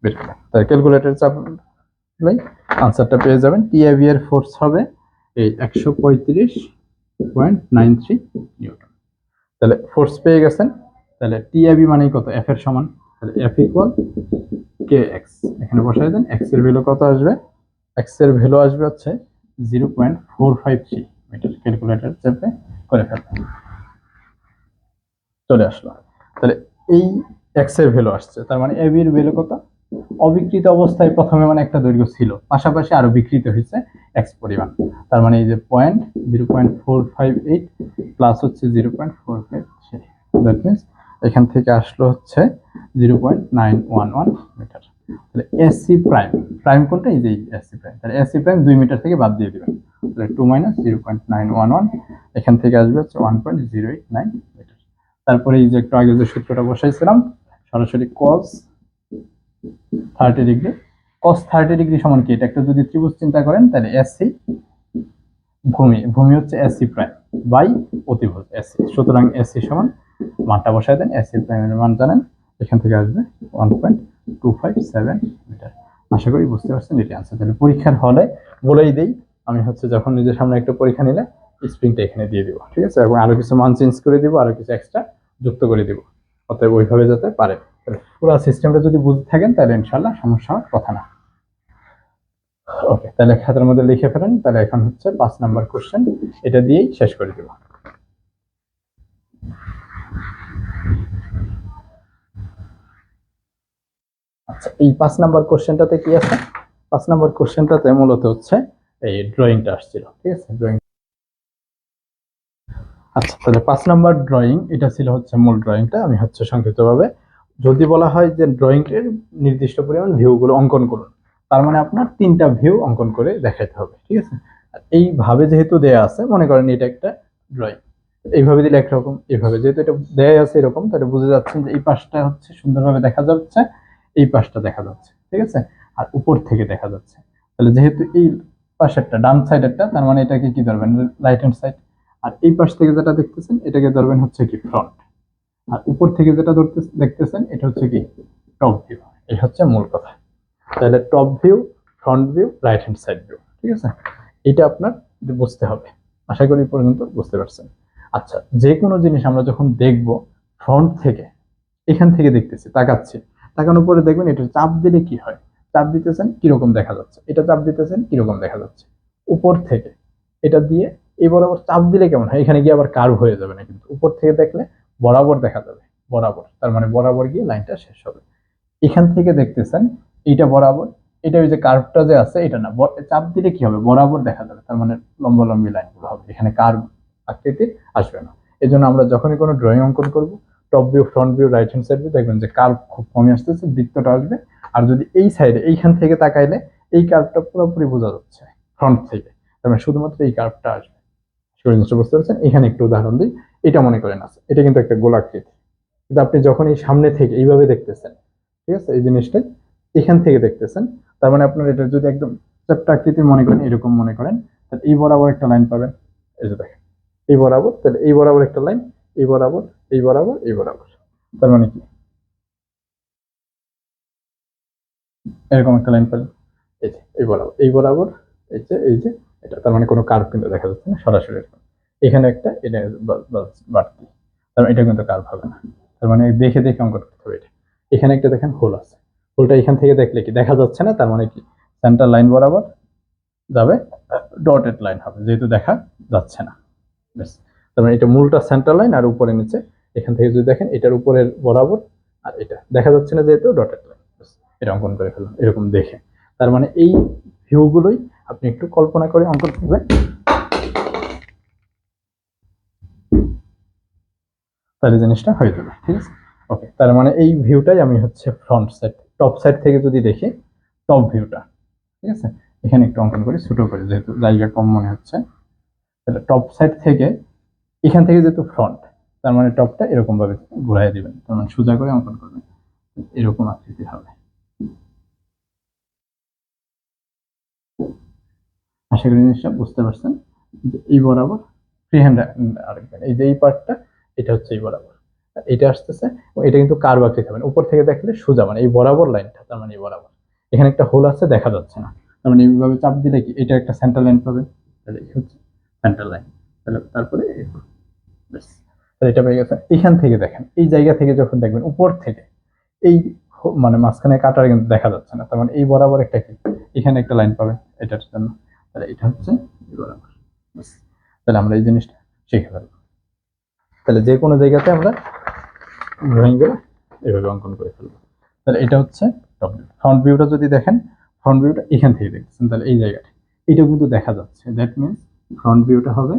বের করেন। তাই ক্যালকুলেটর চাপলেই আনসারটা পেয়ে যাবেন। টি এ বি এর ফোর্স হবে এই 135.93 নিউটন। তাহলে ফোর্স পেয়ে গেছেন। তাহলে টি এ বি মানে কত? এফ এর সমান। তাহলে এফ ইকুয়াল কে এক্স, এখানে বসাই দেন। এক্স এর ভ্যালু কত আসবে? এক্স এর ভ্যালু আসবে হচ্ছে 0.453 মিটার। ক্যালকুলেটর চেপে করে ফেলবেন, চলে আসলো। তাহলে এই এক্স এর ভ্যালু আসছে, তার মানে এ বি এর ভ্যালু কত? অবিকৃত অবস্থায় প্রথমে মানে একটা দৈর্ঘ্য ছিল, পাশাপাশি আরো বিকৃত হয়েছে এক্স পরিমাণ। তার মানে এই যে পয়েন্ট 0.458 প্লাস হচ্ছে 0.453, দ্যাট মিনস এখান থেকে আসলো হচ্ছে 0.911 মিটার। তাহলে এসি প্রাইম, প্রাইম কোনটা? এই যে এসি প্রাইম। তাহলে এসি প্রাইম 2 মিটার থেকে বাদ দিয়ে দিবেন, তাহলে 2 মাইনাস 0.911, এখান থেকে আসবে হচ্ছে 1.089 মিটার। তারপরে এই যে একটু আগে যে সূত্রটা বসাইছিলাম, সরাসরি cos 30 ডিগ্রি, cos 30 ডিগ্রি সমান কি? এটা একটা যদি ত্রিভুজ চিন্তা করেন তাহলে এসি ভূমি, ভূমি হচ্ছে এসি প্রাইম বাই অতিভুজ এসি, সুতরাং এসি সমান মানটা বসায় দেন। এসি প্রাইমের মান জানেন, এখান থেকে আসবে 1.257 মিটার। আশা করি বুঝতে পারছেন এটি আনসার। তাহলে পরীক্ষার হলে বলেই দেই, আমি হচ্ছে যখন নিজের সামনে একটা পরীক্ষা নিলে স্প্রিংটা এখানে দিয়ে দিব, ঠিক আছে, এবং আরো কিছু মান চেঞ্জ করে দিব, আরো কিছু এক্সট্রা যুক্ত করে দিব, অতএব ওইভাবে যাতে পারে। পুরো সিস্টেমটা যদি বুঝতে থাকেন তাহলে ইনশাল্লাহ সমস্যা হওয়ার কথা না। ওকে, তাহলে খাতার মধ্যে লিখে ফেলেন। তাহলে এখন হচ্ছে 5 নাম্বার কোশ্চেন, এটা দিয়েই শেষ করে দেব। আচ্ছা, এই 5 নাম্বার কোশ্চেনটাতে কি আছে? 5 নাম্বার কোশ্চেনটাতে মূলত হচ্ছে এই ড্রয়িংটা আসছিল, ঠিক আছে, ড্রয়িং। আচ্ছা, তাহলে 5 নাম্বার ড্রয়িং, এটা ছিল হচ্ছে মূল ড্রয়িংটা। আমি হচ্ছে সংক্ষিপ্তভাবে, যদি বলা হয় যে ড্রয়িংটির নির্দিষ্ট পরিমাণ ভিউগুলো অঙ্কন করুন, তার মানে আপনার 3টা ভিউ অঙ্কন করে দেখাতে হবে, ঠিক আছে। আর এইভাবে যেহেতু দেয়া আছে, মনে করেন এটা একটা ড্রয়িং, এইভাবে দিলে একরকম, এইভাবে যেহেতু এটা দেয়া আছে এরকম, তাহলে বুঝে যাচ্ছেন যে এই পাশটা হচ্ছে সুন্দরভাবে দেখা যাচ্ছে, এই পাশটা দেখা যাচ্ছে, ঠিক আছে, আর উপর থেকে দেখা যাচ্ছে। তাহলে যেহেতু এই পাশেরটা ডান সাইডেরটা, তার মানে এটাকে কি ধরবেন? Right hand side. আর এই পাশ থেকে যেটা দেখতেছেন এটাকে ধরবেন হচ্ছে কি ফ্রন্ট। আর উপর থেকে যেটা দেখতেছেন এটা হচ্ছে কি টপ ভিউ। এই হচ্ছে মূল কথা। তাহলে top view, front view, right hand side view, ঠিক আছে, এটা আপনার বুঝতে হবে। আশা করি পর্যন্ত বুঝতে পারছেন। আচ্ছা, যে কোনো জিনিস আমরা যখন দেখব ফ্রন্ট থেকে, এখান থেকে দেখতেছি, তাকাচ্ছি, তাকানোর পরে দেখবেন এটা চাপ দিলে কি হয়, চাপ দিতেছেন কিরকম দেখা যাচ্ছে, এটা চাপ দিতেছেন কিরকম দেখা যাচ্ছে। উপর থেকে এটা দিয়ে এই বরাবর চাপ দিলে কেমন হয়? এখানে গিয়ে আবার কার্ভ হয়ে যাবে না, কিন্তু উপর থেকে দেখলে বরাবর দেখা যাবে, বরাবর, তার মানে বরাবর গিয়ে লাইনটা শেষ হবে। এখান থেকে দেখতেছেন এইটা বরাবর, এটা ওই যে কার্ভটা যে আছে এটা না, চাপ দিলে কি হবে? বরাবর দেখা যাবে, তার মানে লম্বা লম্বি লাইনগুলো হবে, এখানে কার্ভ আকৃতির আসবে না। এই জন্য আমরা যখনই কোনো ড্রয়িং অঙ্কন করব, top view, front view, right hand side view, দেখবেন যে কার্ভ খুব কমই আসতেছে, বৃত্তটা আসবে। আর যদি এই সাইডে এইখান থেকে তাকাইলে এই কার্ভটা পুরোপুরি বোঝা যাচ্ছে ফ্রন্ট থেকে, তার মানে শুধুমাত্র এই কার্ভটা আসবে। জিনিসটা বুঝতে পারছেন? এখানে একটু উদাহরণ দিই, এটা মনে করেন আছে, এটা কিন্তু একটা গোলাকৃতি, কিন্তু আপনি যখন এই সামনে থেকে এইভাবে দেখতেছেন, ঠিক আছে, এই জিনিসটা এখান থেকে দেখতেছেন, তার মানে আপনার এটা যদি একদম চ্যাপ্টা আকৃতির মনে করেন, এরকম মনে করেন, তাহলে এই বরাবর একটা লাইন পাবেন, এই যে দেখেন এই বরাবর, তাহলে এই বরাবর একটা লাইন, এই বরাবর, এই বরাবর, এই বরাবর, তার মানে কি এরকম একটা লাইন পেলেন, এই যে এই বরাবর এই যে এটা, তার মানে কোনো কার্ভ কিন্তু দেখা যাচ্ছে না সরাসরি এরকম। এখানে একটা এটা বাড়তি, তার মানে এটা কিন্তু কার্ভ হবে না, তার মানে দেখে দেখে অঙ্কন করতে হবে এটা। এখানে একটা দেখেন হোল আছে, হোলটা এখান থেকে দেখলে কি দেখা যাচ্ছে না, তার মানে কি সেন্টার লাইন বরাবর যাবে, ডটেড লাইন হবে যেহেতু দেখা যাচ্ছে না। ব্যাস, তার মানে এটা মূলটা সেন্টার লাইন আর উপরে নিচে এখান থেকে যদি দেখেন এটার উপরের বরাবর, আর এটা দেখা যাচ্ছে না যেহেতু ডটেড লাইন, এটা অঙ্কন করে ফেললাম এরকম দেখে। তার মানে এই ভিউগুলোই আপনি একটু কল্পনা করে অঙ্কন করবেন, তাহলে জিনিসটা হয়ে যাবে। ঠিক আছে, ওকে। তার মানে এই ভিউটাই আমি হচ্ছে ফ্রন্ট সাইড, টপ সাইড থেকে যদি দেখি টপ ভিউটা, ঠিক আছে, এখানে একটু অঙ্কন করি ছোট করে যেহেতু জায়গা কম মনে হচ্ছে। তাহলে টপ সাইড থেকে এখান থেকে যেহেতু ফ্রন্ট, তার মানে টপটা এরকম ভাবে ঘুরাই দিবেন, তার মানে সোজা করে অঙ্কন করবেন, এরকম আকৃতি হবে। আশা করি জিনিসটা বুঝতে পারছেন, যে এই বরাবর ফ্রি হ্যান্ড আরেকবেন, এই যে এই পার্টটা এটা হচ্ছে এই বরাবর, এটা আসতেছে, এটা কিন্তু কার্ভ আকৃতি হবে, উপর থেকে দেখলে সোজা, মানে এই বরাবর লাইনটা, তার মানে এই বরাবর এখানে একটা হোল আছে দেখা যাচ্ছে না, তার মানে এইভাবে চাপ দিলে কি এটা একটা সেন্টার লাইন পাবে, তাহলে এই হচ্ছে সেন্টার লাইন। তাহলে তারপরে ব্যাস, তাহলে এটা পেয়ে গেছে। এখান থেকে দেখেন এই জায়গা থেকে যখন দেখবেন উপর থেকে এই মানে মাঝখানে কাটার কিন্তু দেখা যাচ্ছে না, তার মানে এই বরাবর একটা কি এখানে একটা লাইন পাবে এটার জন্য, তাহলে এটা হচ্ছে এই বরাবর। তাহলে আমরা এই জিনিসটা শিখে ফেলবো, তাহলে যে কোনো জায়গাতে আমরা ড্রয়িং করে এভাবে অঙ্কন করে ফেলবো। তাহলে এটা হচ্ছে টপ ভিউ। ফ্রন্ট ভিউটা যদি দেখেন, ফ্রন্ট ভিউটা এখান থেকে দেখছেন, তাহলে এই জায়গাটা এটাও কিন্তু দেখা যাচ্ছে, দ্যাট মিনস ফ্রন্ট ভিউটা হবে,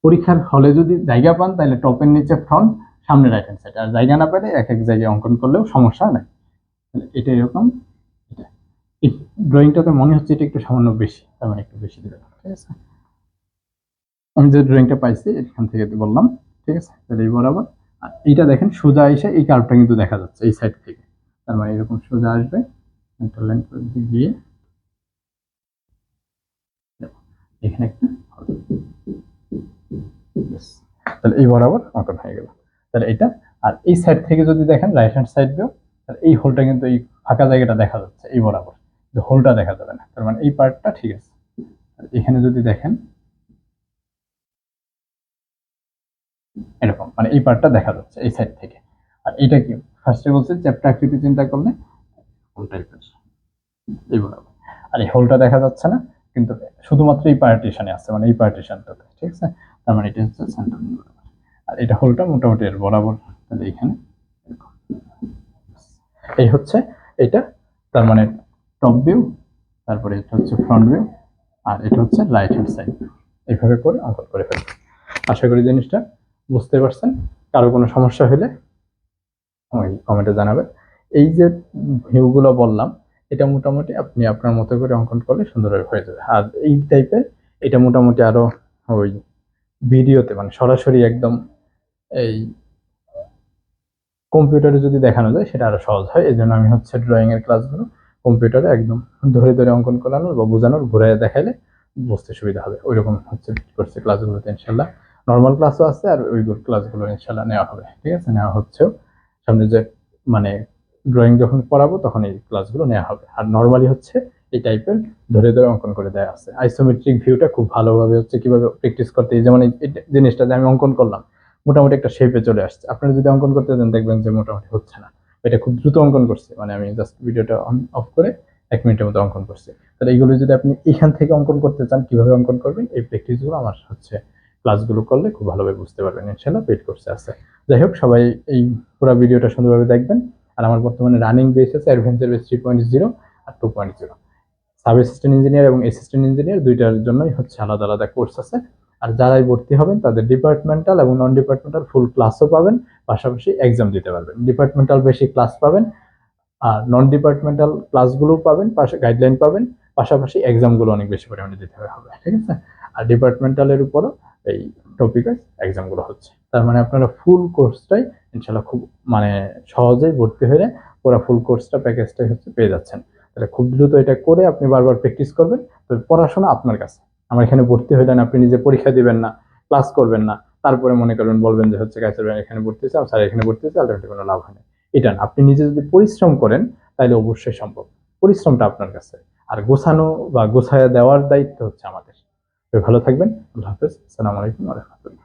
পরীক্ষার হলে যদি জায়গা পান তাহলে টপের নিচে ফ্রন্ট, সামনে রাইট হ্যান্ড সাইড, আর জায়গা না পেলে এক এক জায়গায় অঙ্কন করলেও সমস্যা নাই। তাহলে এটা এরকম, এটা এই ড্রয়িংটাতে মনে হচ্ছে এটা একটু সামান্য বেশি, তার মানে একটু বেশি দিতে, ঠিক আছে। আমি যে ড্রয়িংটা পাইছি এখান থেকে বললাম, ঠিক আছে। তাহলে এই বরাবর, আর এইটা দেখেন সোজা এসে এই কার্ভটা কিন্তু দেখা যাচ্ছে এই সাইড থেকে, তার মানে এরকম সোজা আসবে, সেন্টার লাইন গিয়ে এখানে একটা হবে। তাহলে এই বরাবর অঙ্কন হয়ে গেল। তাহলে এটা, আর এই সাইড থেকে যদি দেখেন রাইট হ্যান্ড সাইড ভিউ, তাহলে এই হোলটা কিন্তু এই ফাঁকা জায়গাটা দেখা যাচ্ছে এই বরাবর, কিন্তু হোলটা দেখা যাবে না, তার মানে এই পার্টটা ঠিক আছে। এখানে যদি দেখেন এরকম, মানে এই পার্টটা দেখা যাচ্ছে এই সাইড থেকে। আর এটা কি ফার্স্টে বলছে চ্যাপ্টা আকৃতি চিন্তা করলে হোল টাইপের এই বরাবর, আর এই হোলটা দেখা যাচ্ছে না, কিন্তু শুধুমাত্র এই পার্টিশনে আছে, মানে এই পার্টিশনটাতে, ঠিক আছে। তার মানে এটা হচ্ছে সেন্টার বরাবর, আর এটা হোলটা মোটামুটি এর বরাবর, তাহলে এখানে এই হচ্ছে এটা, তার মানে টপ ভিউ, তারপরে এটা হচ্ছে ফ্রন্ট ভিউ, আর এটা হচ্ছে রাইট হ্যান্ড সাইড ভিউ। এইভাবে করে অঙ্কন করে ফেলবো। আশা করি জিনিসটা বুঝতে পারছেন। কারো কোনো সমস্যা হলে ওই কমেন্টে জানাবেন। এই যে ভিউগুলো বললাম, এটা মোটামুটি আপনি আপনার মতো করে অঙ্কন করলে সুন্দরভাবে হয়ে যাবে। আর এই টাইপের এটা মোটামুটি আরো ওই ভিডিওতে মানে সরাসরি একদম এই কম্পিউটারে যদি দেখানো যায় সেটা আরো সহজ হয়। এই জন্য আমি হচ্ছে ড্রয়িং এর ক্লাসগুলো কম্পিউটারে একদম ধরে ধরে অঙ্কন করানোর বা বোঝানোর, ঘুরে দেখাইলে বুঝতে সুবিধা হবে, ওইরকম হচ্ছে করছে ক্লাসগুলোতে। ইনশাল্লাহ নর্মাল ক্লাসও আছে, আর ওই ক্লাসগুলো ইনশাল্লাহ নেওয়া হবে, ঠিক আছে, নেওয়া হচ্ছেও। সামনে যে মানে ড্রয়িং যখন পড়াবো তখন এই ক্লাসগুলো নেওয়া হবে। আর নর্মালি হচ্ছে এই টাইপের ধরে ধরে অঙ্কন করে দেওয়া আছে। আইসোমেট্রিক ভিউটা খুব ভালোভাবে হচ্ছে কিভাবে প্র্যাকটিস করতে, যেমন এই জিনিসটা যে আমি অঙ্কন করলাম মোটামুটি একটা শেপে চলে আসছে, আপনারা যদি অঙ্কন করতে দেন দেখবেন যে মোটামুটি হচ্ছে না, এটা খুব দ্রুত অঙ্কন করছে, মানে আমি জাস্ট ভিডিওটা অন অফ করে 1 মিনিটের মতো অঙ্কন করছি। তাহলে এইগুলো যদি আপনি এখান থেকে অঙ্কন করতে চান, কিভাবে অঙ্কন করবেন এই প্র্যাকটিসগুলো আমার হচ্ছে ক্লাসগুলো করলে খুব ভালোভাবে বুঝতে পারবেন, ইনশাল্লাহ পেড কোর্সে আছে। যাই হোক, সবাই এই পুরো ভিডিওটা সুন্দরভাবে দেখবেন। আর আমার বর্তমানে রানিং বেস আছে অ্যাডভেঞ্চার বেস 3.0 আর 2.0, সাব অ্যাসিস্ট্যান্ট ইঞ্জিনিয়ার এবং অ্যাসিস্ট্যান্ট ইঞ্জিনিয়ার দুইটার জন্যই হচ্ছে আলাদা আলাদা কোর্স আছে। আর যারাই ভর্তি হবেন তাদের ডিপার্টমেন্টাল এবং নন ডিপার্টমেন্টাল ফুল ক্লাসও পাবেন, পাশাপাশি এক্সাম দিতে পারবেন। ডিপার্টমেন্টাল বেশি ক্লাস পাবেন, আর নন ডিপার্টমেন্টাল ক্লাসগুলোও পাবেন, পাশে গাইডলাইন পাবেন, পাশাপাশি এক্সামগুলো অনেক বেশি পরিমাণে দিতে হবে, ঠিক আছে। আর ডিপার্টমেন্টালের উপরও এই টপিকের এক্সামগুলো হচ্ছে, তার মানে আপনারা ফুল কোর্সটাই ইনশাল্লাহ খুব মানে সহজেই ভর্তি হয়ে পুরো ফুল কোর্সটা প্যাকেজটাই হচ্ছে পেয়ে যাচ্ছেন। তাহলে খুব দ্রুত এটা করে আপনি বারবার প্র্যাকটিস করবেন, তবে পড়াশোনা আপনার কাছে। আমার এখানে ভর্তি হইলেন, আপনি নিজে পরীক্ষা দিবেন না, ক্লাস করবেন না, তারপরে মনে করবেন বলবেন যে হচ্ছে কাইসার ভাই এখানে ভর্তি হয়েছে, স্যার এখানে ভর্তি হয়েছে, আলটিমেটলি কোনো লাভ হয় না। এটা না, আপনি নিজে যদি পরিশ্রম করেন তাহলে অবশ্যই সম্ভব। পরিশ্রমটা আপনার কাছে, আর গোছানো বা গোছায়া দেওয়ার দায়িত্ব হচ্ছে আমাদের। ভালো থাকবেন। আল্লাহ হাফেজ। আসসালামু আলাইকুম ওয়া রাহমাতুল্লাহ।